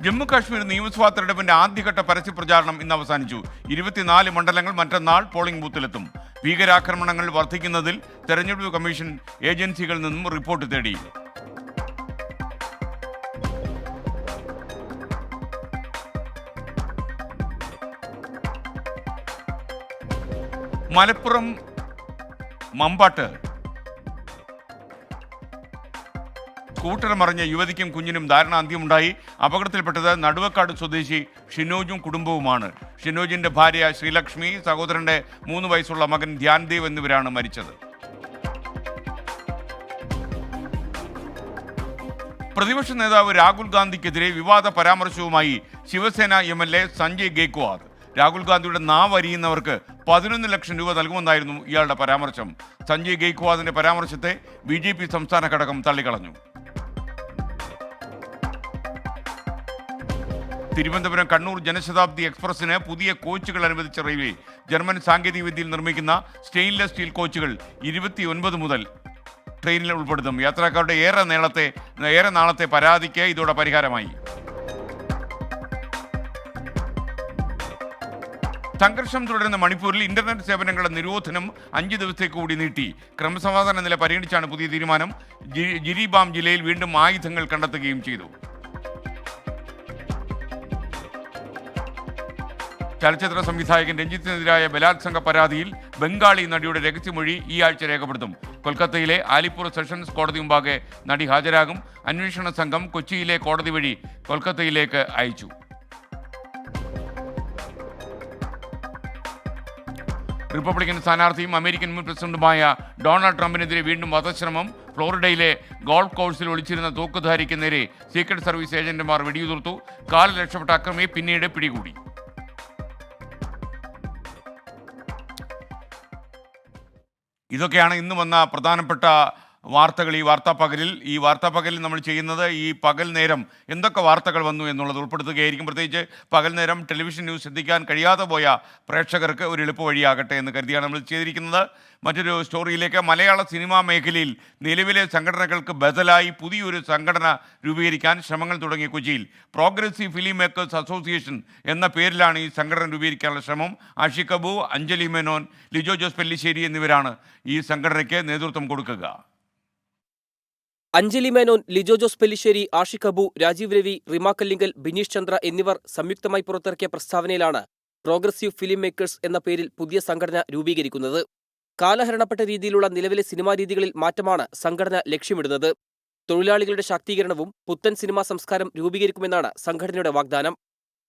ജമ്മു കാശ്മീർ നിയമസഭാ തെരഞ്ഞെടുപ്പിന്റെ ആദ്യഘട്ട പരസ്യ പ്രചാരണം ഇന്ന് അവസാനിച്ചു. 24 മണ്ഡലങ്ങൾ മറ്റന്നാൾ പോളിംഗ് ബൂത്തിലെത്തും. ഭീകരാക്രമണങ്ങൾ വർദ്ധിക്കുന്നതിൽ തെരഞ്ഞെടുപ്പ് കമ്മീഷൻ ഏജൻസികളിൽ നിന്നും റിപ്പോർട്ട് തേടി. മലപ്പുറം മമ്പാട്ട് സ്കൂട്ടർ മറിഞ്ഞ യുവതിക്കും കുഞ്ഞിനും ദാരുണാന്ത്യമുണ്ടായി. അപകടത്തിൽപ്പെട്ടത് നടുവക്കാട് സ്വദേശി ഷിനോജും കുടുംബവുമാണ്. ഷിനോജിന്റെ ഭാര്യ ശ്രീലക്ഷ്മി, സഹോദരന്റെ 3 വയസ്സുള്ള മകൻ ധ്യാൻദേവ് എന്നിവരാണ് മരിച്ചത്. പ്രതിപക്ഷ നേതാവ് രാഹുൽ ഗാന്ധിക്കെതിരെ വിവാദ പരാമർശവുമായി ശിവസേന MLA സഞ്ജയ് ഗേക്വാദ്. രാഹുൽ ഗാന്ധിയുടെ നാവ് അരിയുന്നവർക്ക് 11 ലക്ഷം രൂപ നൽകുമെന്നായിരുന്നു ഇയാളുടെ പരാമർശം. സഞ്ജയ് ഗേക്വാദിന്റെ പരാമർശത്തെ BJP സംസ്ഥാന ഘടകം തള്ളിക്കളഞ്ഞു. തിരുവനന്തപുരം കണ്ണൂർ ജനശതാബ്ദി എക്സ്പ്രസിന് പുതിയ കോച്ചുകൾ അനുവദിച്ച റെയിൽവേ. ജർമ്മൻ സാങ്കേതിക വിദ്യയിൽ നിർമ്മിക്കുന്ന സ്റ്റെയിൻലെസ് സ്റ്റീൽ കോച്ചുകൾ 29 മുതൽ ട്രെയിനിൽ ഉൾപ്പെടുത്തും. യാത്രക്കാരുടെ ഏറെ നാളത്തെ പരാതിക്ക് ഇതോടെ പരിഹാരമായി. സംഘർഷം തുടരുന്ന മണിപ്പൂരിൽ ഇന്റർനെറ്റ് സേവനങ്ങളുടെ നിരോധനം 5 ദിവസത്തേക്ക് കൂടി നീട്ടി. ക്രമസമാധാന നില പരിഗണിച്ചാണ് പുതിയ തീരുമാനം. ജിരിബാം ജില്ലയിൽ വീണ്ടും ആയുധങ്ങൾ കണ്ടെത്തുകയും ചെയ്തു. ചലച്ചിത്ര സംവിധായകൻ രഞ്ജിത്തിനെതിരായ ബലാത്സംഗ പരാതിയിൽ ബംഗാളി നടിയുടെ രഹസ്യമൊഴി ഈ ആഴ്ച രേഖപ്പെടുത്തും. കൊൽക്കത്തയിലെ ആലിപ്പൂർ സെഷൻസ് കോടതി മുമ്പാകെ നടി ഹാജരാകും. അന്വേഷണ സംഘം കൊച്ചിയിലെ കോടതി വഴി കൊൽക്കത്തയിലേക്ക് അയച്ചു. റിപ്പബ്ലിക്കൻ സ്ഥാനാർത്ഥിയും അമേരിക്കൻ മുൻ പ്രസിഡന്റുമായ ഡൊണാൾഡ് ട്രംപിനെതിരെ വീണ്ടും വധശ്രമം. ഫ്ലോറിഡയിലെ ഗോൾഫ് കോഴ്സിൽ ഒളിച്ചിരുന്ന തോക്കുധാരിക്ക് നേരെ സീക്രട്ട് സർവീസ് ഏജന്റുമാർ വെടിയുതിർത്തു. കാലിൽ രക്ഷപ്പെട്ട അക്രമിയെ പിന്നീട് പിടികൂടി. ഇതൊക്കെയാണ് ഇന്ന് വന്ന പ്രധാനപ്പെട്ട വാർത്തകൾ. ഈ വാർത്താപ്പകലിൽ നമ്മൾ ചെയ്യുന്നത് ഈ പകൽ നേരം എന്തൊക്കെ വാർത്തകൾ വന്നു എന്നുള്ളത് ഉൾപ്പെടുത്തുകയായിരിക്കും. പ്രത്യേകിച്ച് പകൽ നേരം ടെലിവിഷൻ ന്യൂസ് ശ്രദ്ധിക്കാൻ കഴിയാതെ പോയ പ്രേക്ഷകർക്ക് ഒരു എളുപ്പ വഴിയാകട്ടെ എന്ന് കരുതിയാണ് നമ്മൾ ചെയ്തിരിക്കുന്നത്. മറ്റൊരു സ്റ്റോറിയിലേക്ക്. മലയാള സിനിമാ മേഖലയിൽ നിലവിലെ സംഘടനകൾക്ക് ബദലായി പുതിയൊരു സംഘടന രൂപീകരിക്കാൻ ശ്രമങ്ങൾ തുടങ്ങിയ കൊച്ചിയിൽ പ്രോഗ്രസീവ് ഫിലിം മേക്കേഴ്സ് അസോസിയേഷൻ എന്ന പേരിലാണ് ഈ സംഘടന രൂപീകരിക്കാനുള്ള ശ്രമം. ആഷിഖ് അബു, അഞ്ജലി മേനോൻ, ലിജോ ജോസ് പെല്ലിശ്ശേരി എന്നിവരാണ് ഈ സംഘടനയ്ക്ക് നേതൃത്വം കൊടുക്കുക. അഞ്ജലി മേനോൻ, ലിജോ ജോസ് പെല്ലിശ്ശേരി, ആഷിഖ് അബു, രാജീവ് രവി, റിമ കല്ലിങ്കൽ, ബിനീഷ് ചന്ദ്ര എന്നിവർ സംയുക്തമായി പുറത്തിറക്കിയ പ്രസ്താവനയിലാണ് പ്രോഗ്രസീവ് ഫിലിം മേക്കേഴ്സ് എന്ന പേരിൽ പുതിയ സംഘടന രൂപീകരിക്കുന്നത്. കാലഹരണപ്പെട്ട രീതിയിലുള്ള നിലവിലെ സിനിമാ രീതികളിൽ മാറ്റമാണ് സംഘടന ലക്ഷ്യമിടുന്നത്. തൊഴിലാളികളുടെ ശാക്തീകരണവും പുത്തൻ സിനിമാ സംസ്കാരം രൂപീകരിക്കുമെന്നാണ് സംഘടനയുടെ വാഗ്ദാനം.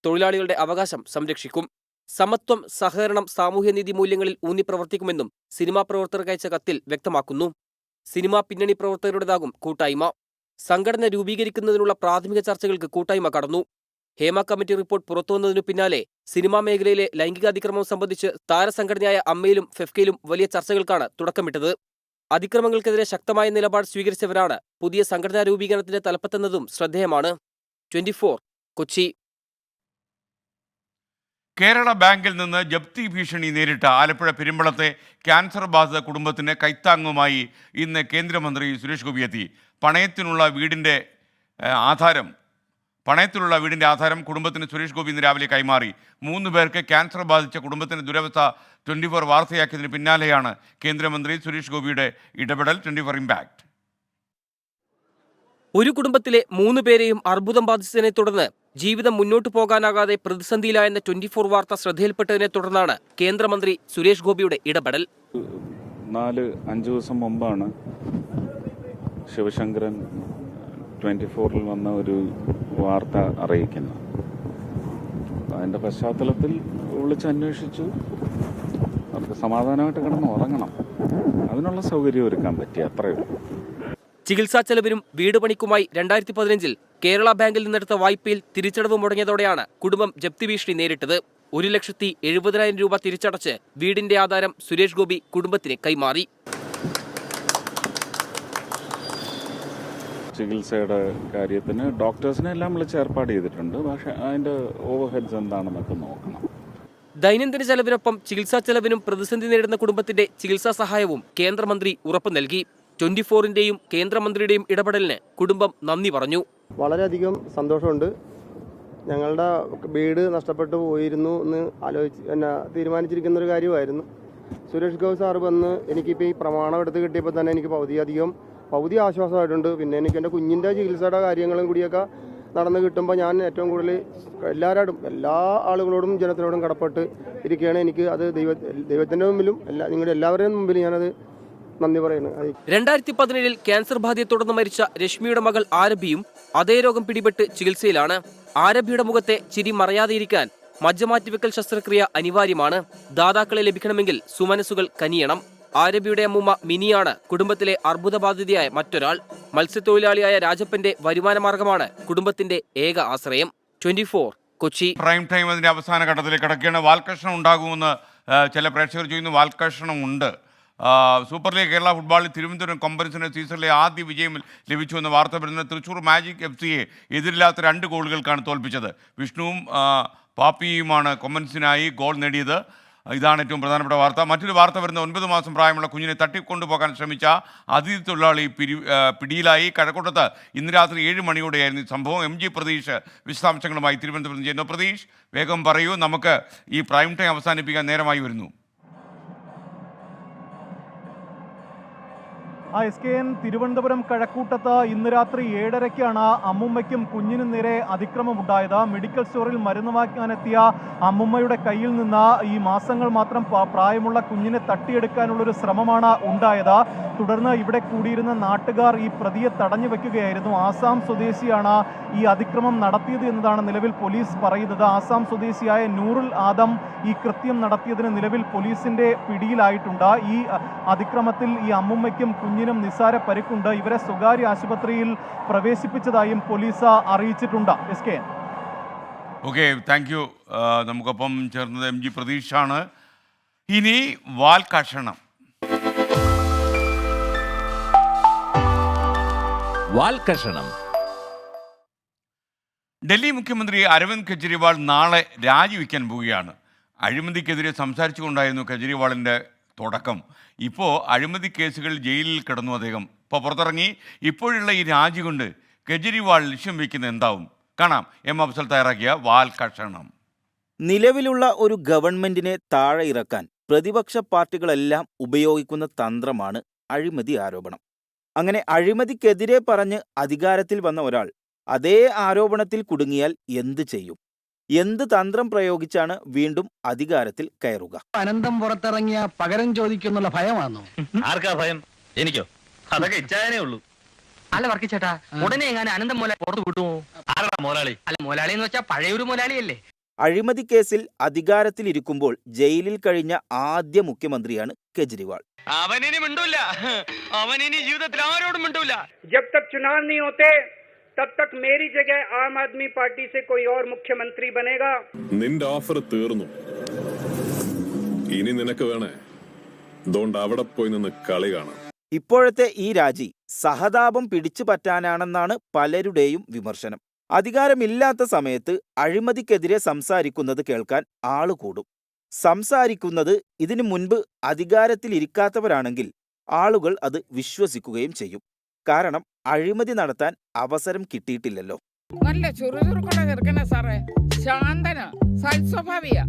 തൊഴിലാളികളുടെ അവകാശം സംരക്ഷിക്കും. സമത്വം, സഹകരണം, സാമൂഹ്യനീതി മൂല്യങ്ങളിൽ ഊന്നി പ്രവർത്തിക്കുമെന്നും സിനിമാ പ്രവർത്തകർക്ക് അയച്ച കത്തിൽ വ്യക്തമാക്കുന്നു. സിനിമാ പിന്നണി പ്രവർത്തകരുടേതാകും കൂട്ടായ്മ. സംഘടന രൂപീകരിക്കുന്നതിനുള്ള പ്രാഥമിക ചർച്ചകൾക്ക് കൂട്ടായ്മ കടന്നു. ഹേമ കമ്മിറ്റി റിപ്പോർട്ട് പുറത്തുവന്നതിനു പിന്നാലെ സിനിമാ മേഖലയിലെ ലൈംഗികാതിക്രമം സംബന്ധിച്ച് താരസംഘടനയായ അമ്മയിലും ഫെഫ്കയിലും വലിയ ചർച്ചകൾക്കാണ് തുടക്കമിട്ടത്. അതിക്രമങ്ങൾക്കെതിരെ ശക്തമായ നിലപാട് സ്വീകരിച്ചവരാണ് പുതിയ സംഘടനാ രൂപീകരണത്തിന്റെ തലപ്പത്തെന്നതും ശ്രദ്ധേയമാണ്. 24 കൊച്ചി. കേരള ബാങ്കിൽ നിന്ന് ജപ്തി ഭീഷണി നേരിട്ട ആലപ്പുഴ പെരുമ്പളത്തെ ക്യാൻസർ ബാധിത കുടുംബത്തിന് കൈത്താങ്ങുമായി ഇന്ന് കേന്ദ്രമന്ത്രി സുരേഷ് ഗോപി എത്തി. പണയത്തിലുള്ള വീടിൻ്റെ ആധാരം കുടുംബത്തിന് സുരേഷ് ഗോപി ഇന്ന് രാവിലെ കൈമാറി. 3 പേർക്ക് ക്യാൻസർ ബാധിച്ച കുടുംബത്തിന് ദുരവസ്ഥ 24 വാർത്തയാക്കിയതിന് പിന്നാലെയാണ് കേന്ദ്രമന്ത്രി സുരേഷ് ഗോപിയുടെ ഇടപെടൽ. 24 ഇമ്പാക്ട്. ഒരു കുടുംബത്തിലെ 3 പേരെയും അർബുദം ബാധിച്ചതിനെ തുടർന്ന് ജീവിതം മുന്നോട്ടു പോകാനാകാതെ പ്രതിസന്ധിയിലായെന്ന 24 വാർത്ത ശ്രദ്ധയിൽപ്പെട്ടതിനെ തുടർന്നാണ് കേന്ദ്രമന്ത്രി സുരേഷ് ഗോപിയുടെ ഇടപെടൽ. 4-5 ദിവസം മുമ്പാണ് ശിവശങ്കരൻ 24-ൽ വന്ന ഒരു വാർത്ത അറിയിക്കുന്നത്. അതിൻ്റെ പശ്ചാത്തലത്തിൽ വിളിച്ചന്വേഷിച്ചു. അവർക്ക് സമാധാനമായിട്ട് കിടന്ന് ഉറങ്ങണം, അതിനുള്ള സൗകര്യം ഒരുക്കാൻ പറ്റി, അത്രയേ ഉള്ളൂ. ചികിത്സാ ചെലവിനും വീട് പണിക്കുമായി 2015-ൽ കേരള ബാങ്കിൽ നിന്നെടുത്ത വായ്പയിൽ തിരിച്ചടവ് മുടങ്ങിയതോടെയാണ് കുടുംബം ജപ്തി ഭീഷണി നേരിട്ടത്. 1,70,70,000 രൂപ തിരിച്ചടച്ച് വീടിന്റെ ആധാരം സുരേഷ് ഗോപി കുടുംബത്തിന് കൈമാറി. ചികിത്സയുടെ കാര്യത്തിന് ഡോക്ടേഴ്സിനെ എല്ലാം വിളിച്ച് ഏർപ്പാട് ചെയ്തിട്ടുണ്ട്. പക്ഷേ അതിൻ്റെ ഓവർഹെഡ്സ് എന്താണെന്നൊക്കെ നോക്കണം. ദൈനംദിന ചെലവിനൊപ്പം ചികിത്സാ ചെലവിനും പ്രതിസന്ധി നേരിടുന്ന കുടുംബത്തിന്റെ ചികിത്സാ സഹായവും കേന്ദ്രമന്ത്രി ഉറപ്പു നൽകി. 24-ന്റെയും കേന്ദ്രമന്ത്രിയുടെയും ഇടപെടലിന് കുടുംബം നന്ദി പറഞ്ഞു. വളരെയധികം സന്തോഷമുണ്ട്. ഞങ്ങളുടെ വീട് നഷ്ടപ്പെട്ടു പോയിരുന്നു എന്ന് തീരുമാനിച്ചിരിക്കുന്ന ഒരു കാര്യമായിരുന്നു. സുരേഷ് ഗോപി സാറ് വന്ന് എനിക്കിപ്പോൾ ഈ പ്രമാണം എടുത്ത് കിട്ടിയപ്പോൾ തന്നെ എനിക്ക് പകുതി ആശ്വാസമായിട്ടുണ്ട്. പിന്നെ എനിക്ക് എൻ്റെ കുഞ്ഞിൻ്റെ ചികിത്സയുടെ കാര്യങ്ങളും കൂടിയൊക്കെ നടന്നു കിട്ടുമ്പോൾ ഞാൻ ഏറ്റവും കൂടുതൽ എല്ലാ ആളുകളോടും ജനത്തിനോടും കടപ്പെട്ട് ഇരിക്കുകയാണ്. എനിക്ക് അത് ദൈവത്തിൻ്റെ മുമ്പിലും നിങ്ങളുടെ എല്ലാവരുടെയും മുമ്പിൽ ഞാനത് നന്ദി പറയുന്നു. 2017-ൽ ക്യാൻസർ ബാധയെ തുടർന്ന് മരിച്ച രശ്മിയുടെ മകൾ ആരഭിയും അതേ രോഗം പിടിപെട്ട് ചികിത്സയിലാണ്. ആരഭിയുടെ മുഖത്തെ ചിരി മറയാതെയിരിക്കാൻ മജ്ജമാറ്റിവെക്കൽ ശസ്ത്രക്രിയ അനിവാര്യമാണ്. ദാതാക്കളെ ലഭിക്കണമെങ്കിൽ സുമനസ്സുകൾ കനിയണം. ആരഭിയുടെ അമ്മൂമ്മ മിനിയാണ് കുടുംബത്തിലെ അർബുദബാധിതയായ മറ്റൊരാൾ. മത്സ്യത്തൊഴിലാളിയായ രാജപ്പന്റെ വരുമാനമാർഗമാണ് കുടുംബത്തിന്റെ ഏക ആശ്രയം. 24 കൊച്ചി. പ്രൈം ടൈം അതിന്റെ അവസാന ഘട്ടത്തിലേക്ക് കടക്കുകയാണ്. വാൽകർഷണം ഉണ്ടാകുമെന്ന് ചില പ്രേക്ഷകർ ചോദിക്കുന്നു. വാൽകർഷണം ഉണ്ട്. സൂപ്പർ ലീഗ് കേരള ഫുട്ബോളിൽ തിരുവനന്തപുരം കൊമ്പൻസിന് സീസണിലെ ആദ്യ വിജയം ലഭിച്ചുവെന്ന് വാർത്ത വരുന്നത്. തൃശ്ശൂർ മാജിക് FC-യെ എതിരില്ലാത്ത 2 ഗോളുകൾക്കാണ് തോൽപ്പിച്ചത്. വിഷ്ണുവും പാപ്പിയുമാണ് കൊമ്പൻസിനായി ഗോൾ നേടിയത്. ഇതാണ് ഏറ്റവും പ്രധാനപ്പെട്ട വാർത്ത. മറ്റൊരു വാർത്ത വരുന്ന 9 മാസം പ്രായമുള്ള കുഞ്ഞിനെ തട്ടിക്കൊണ്ടുപോകാൻ ശ്രമിച്ച അതിഥി തൊഴിലാളി പിടിയിലായി. കഴക്കൂട്ടത്ത് ഇന്ന് രാത്രി 7 മണിയോടെയായിരുന്നു സംഭവം. MG പ്രതീഷ് വിശദാംശങ്ങളുമായി തിരുവനന്തപുരം ചെയ്യുന്നു. പ്രതീഷ്, വേഗം പറയൂ, നമുക്ക് ഈ പ്രൈം ടൈം അവസാനിപ്പിക്കാൻ നേരമായി വരുന്നു. SKN തിരുവനന്തപുരം കഴക്കൂട്ടത്ത് ഇന്ന് രാത്രി 7:30-ക്കാണ് അമ്മുമ്മയ്ക്കും കുഞ്ഞിനും നേരെ അതിക്രമമുണ്ടായത്. മെഡിക്കൽ സ്റ്റോറിൽ മരുന്ന് വാങ്ങാനെത്തിയ അമ്മുമ്മയുടെ കയ്യിൽ നിന്ന് ഈ മാസങ്ങൾ മാത്രം പ്രായമുള്ള കുഞ്ഞിനെ തട്ടിയെടുക്കാനുള്ളൊരു ശ്രമമാണ് ഉണ്ടായത്. തുടർന്ന് ഇവിടെ കൂടിയിരുന്ന നാട്ടുകാർ ഈ പ്രതിയെ തടഞ്ഞു വെക്കുകയായിരുന്നു. ആസാം സ്വദേശിയാണ് ഈ അതിക്രമം നടത്തിയത് എന്നതാണ് നിലവിൽ പോലീസ് പറയുന്നത്. ആസാം സ്വദേശിയായ നൂറുൽ ആദം ഈ കൃത്യം നടത്തിയതിന് നിലവിൽ പോലീസിന്റെ പിടിയിലായിട്ടുണ്ട്. ഈ അതിക്രമത്തിൽ ഈ അമ്മുമ്മയ്ക്കും കുഞ്ഞിനും നിസ്സാര പരിക്കുണ്ട്. ഇവരെ സ്വകാര്യ ആശുപത്രിയിൽ പ്രവേശിപ്പിച്ചതായും പോലീസ് അറിയിച്ചിട്ടുണ്ട്. SKN. Okay, thank U. നമുക്കൊപ്പം ചേർന്നത് MG പ്രതീഷാണ്. ഇനി വാൽകർഷണം. ഡൽഹി മുഖ്യമന്ത്രി അരവിന്ദ് കെജ്രിവാൾ നാളെ രാജിവെക്കാൻ പോവുകയാണ്. അഴിമതിക്കെതിരെ സംസാരിച്ചുകൊണ്ടായിരുന്നു കെജ്രിവാളിൻ്റെ തുടക്കം. ഇപ്പോൾ അഴിമതി കേസുകൾ ജയിലിൽ കിടന്നു അദ്ദേഹം. ഇപ്പോൾ പുറത്തിറങ്ങി. ഇപ്പോഴുള്ള ഈ രാജി കൊണ്ട് കെജ്രിവാൾ ലക്ഷ്യം വയ്ക്കുന്നത് എന്താവും? കാണാം. അഫ്സൽ തയ്യാറാക്കിയ വാൽകർഷണം. നിലവിലുള്ള ഒരു ഗവൺമെന്റിനെ താഴെ ഇറക്കാൻ പ്രതിപക്ഷ പാർട്ടികളെല്ലാം ഉപയോഗിക്കുന്ന തന്ത്രമാണ് അഴിമതി ആരോപണം. അങ്ങനെ അഴിമതിക്കെതിരെ പറഞ്ഞ് അധികാരത്തിൽ വന്ന ഒരാൾ അതേ ആരോപണത്തിൽ കുടുങ്ങിയാൽ എന്ത് ചെയ്യും? എന്ത് തന്ത്രം പ്രയോഗിച്ചാണ് വീണ്ടും അധികാരത്തിൽ കയറുക? അനന്തം പുറത്തിറങ്ങിയ പകരം ചോദിക്കുന്നുള്ള ഭയമാണോ? ആർക്കാ ഭയം? എനിക്കോ? അതൊക്കെ ഇച്ഛായനേ ഉള്ളൂ. അല്ല വർക്കിച്ചേട്ടാ, ഉടനെ എങ്ങനെ അനന്തം മോലെ പുറത്തു വിട്ടുമോ? ആരാ മോലാളി? അല്ല മോലാളി എന്ന് വെച്ചാൽ പഴയൊരു മോലാളിയല്ലേ? അഴിമതി കേസിൽ അധികാരത്തിലിരിക്കുമ്പോൾ ജയിലിൽ കഴിഞ്ഞ ആദ്യ മുഖ്യമന്ത്രിയാണ് കെജ്രിവാൾ. അവനിനി മിണ്ടൂല, അവനിനി ജീവിതത്തിൽ ആരോടും മിണ്ടൂല. जब तक चुनाव नहीं होते तब तक मेरी जगह आम आदमी पार्टी से कोई और मुख्यमंत्री बनेगा. നിന്റെ ഓഫർ തീർന്നു. ഇനി നിനക്ക് വേണേ ദോണ്ട് അവിടെ പോയി നിന്ന് കളി കാണാം. ഇപ്പോഴത്തെ ഈ രാജി സഹതാപം പിടിച്ചു പറ്റാനാണെന്നാണ് പലരുടെയും വിമർശനം. അധികാരമില്ലാത്ത സമയത്ത് അഴിമതിക്കെതിരെ സംസാരിക്കുന്നത് കേൾക്കാൻ ആള് കൂടും. സംസാരിക്കുന്നത് ഇതിനു മുൻപ് അധികാരത്തിലിരിക്കാത്തവരാണെങ്കിൽ ആളുകൾ അത് വിശ്വസിക്കുകയും ചെയ്യും. കാരണം അഴിമതി നടത്താൻ അവസരം കിട്ടിയിട്ടില്ലല്ലോ. നല്ല ചുറുചുറുക്കുള്ള ചെറുക്കനാ സാറേ, ശാന്തന, സൽസ്വഭാവിയ.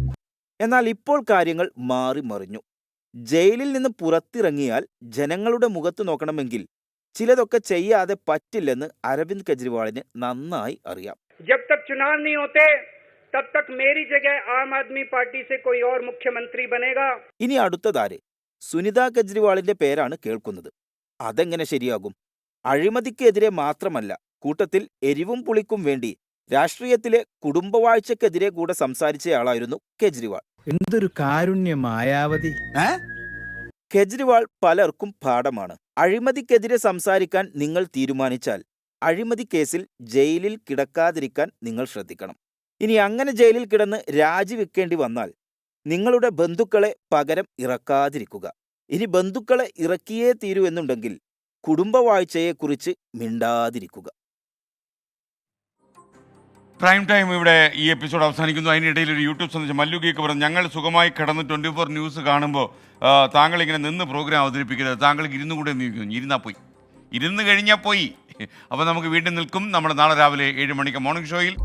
എന്നാൽ ഇപ്പോൾ കാര്യങ്ങൾ മാറി മറിഞ്ഞു. ജയിലിൽ നിന്ന് പുറത്തിറങ്ങിയാൽ ജനങ്ങളുടെ മുഖത്ത് നോക്കണമെങ്കിൽ ചിലതൊക്കെ ചെയ്യാതെ പറ്റില്ലെന്ന് അരവിന്ദ് കെജ്രിവാളിന് നന്നായി അറിയാം. जब तक चुनाव नहीं होते तब तक मेरी जगह आम आदमी पार्टी से कोई और मुख्यमंत्री बनेगा. ഇനി അടുത്തതാര്? സുനിത കെജ്രിവാളിന്റെ പേരാണ് കേൾക്കുന്നത്. അതെങ്ങനെ ശരിയാകും? അഴിമതിക്കെതിരെ മാത്രമല്ല, കൂട്ടത്തിൽ എരിവും പുളിക്കും വേണ്ടി രാഷ്ട്രീയത്തിലെ കുടുംബവാഴ്ചക്കെതിരെ കൂടെ സംസാരിച്ചയാളായിരുന്നു കെജ്രിവാൾ. എന്തൊരു കാരുണ്യ മായാവതി. കെജ്രിവാൾ പലർക്കും പാഠമാണ്. അഴിമതിക്കെതിരെ സംസാരിക്കാൻ നിങ്ങൾ തീരുമാനിച്ചാൽ അഴിമതി കേസിൽ ജയിലിൽ കിടക്കാതിരിക്കാൻ നിങ്ങൾ ശ്രദ്ധിക്കണം. ഇനി അങ്ങനെ ജയിലിൽ കിടന്ന് രാജിവെക്കേണ്ടി വന്നാൽ നിങ്ങളുടെ ബന്ധുക്കളെ പകരം ഇറക്കാതിരിക്കുക. ഇനി ബന്ധുക്കളെ ഇറക്കിയേ തീരൂ എന്നുണ്ടെങ്കിൽ കുടുംബവാഴ്ചയെക്കുറിച്ച് മിണ്ടാതിരിക്കുക. പ്രൈം ടൈം ഇവിടെ ഈ എപ്പിസോഡ് അവസാനിക്കുന്നു. അതിനിടയിൽ ഒരു യൂട്യൂബ് സന്ദേശം മല്ലുകിയൊക്കെ പറഞ്ഞു, ഞങ്ങൾ സുഖമായി കിടന്ന് 24 ന്യൂസ് കാണുമ്പോൾ താങ്കൾ ഇങ്ങനെ നിന്ന് പ്രോഗ്രാം അവതരിപ്പിക്കരുത്, താങ്കൾക്ക് ഇരുന്നു കൂടെ ഇരുന്നാൽ പോയി, ഇരുന്ന് കഴിഞ്ഞാൽ പോയി. അപ്പോൾ നമുക്ക് വീണ്ടും നിൽക്കും. നമ്മൾ നാളെ രാവിലെ 7 മണിക്ക് മോർണിംഗ് ഷോയിൽ.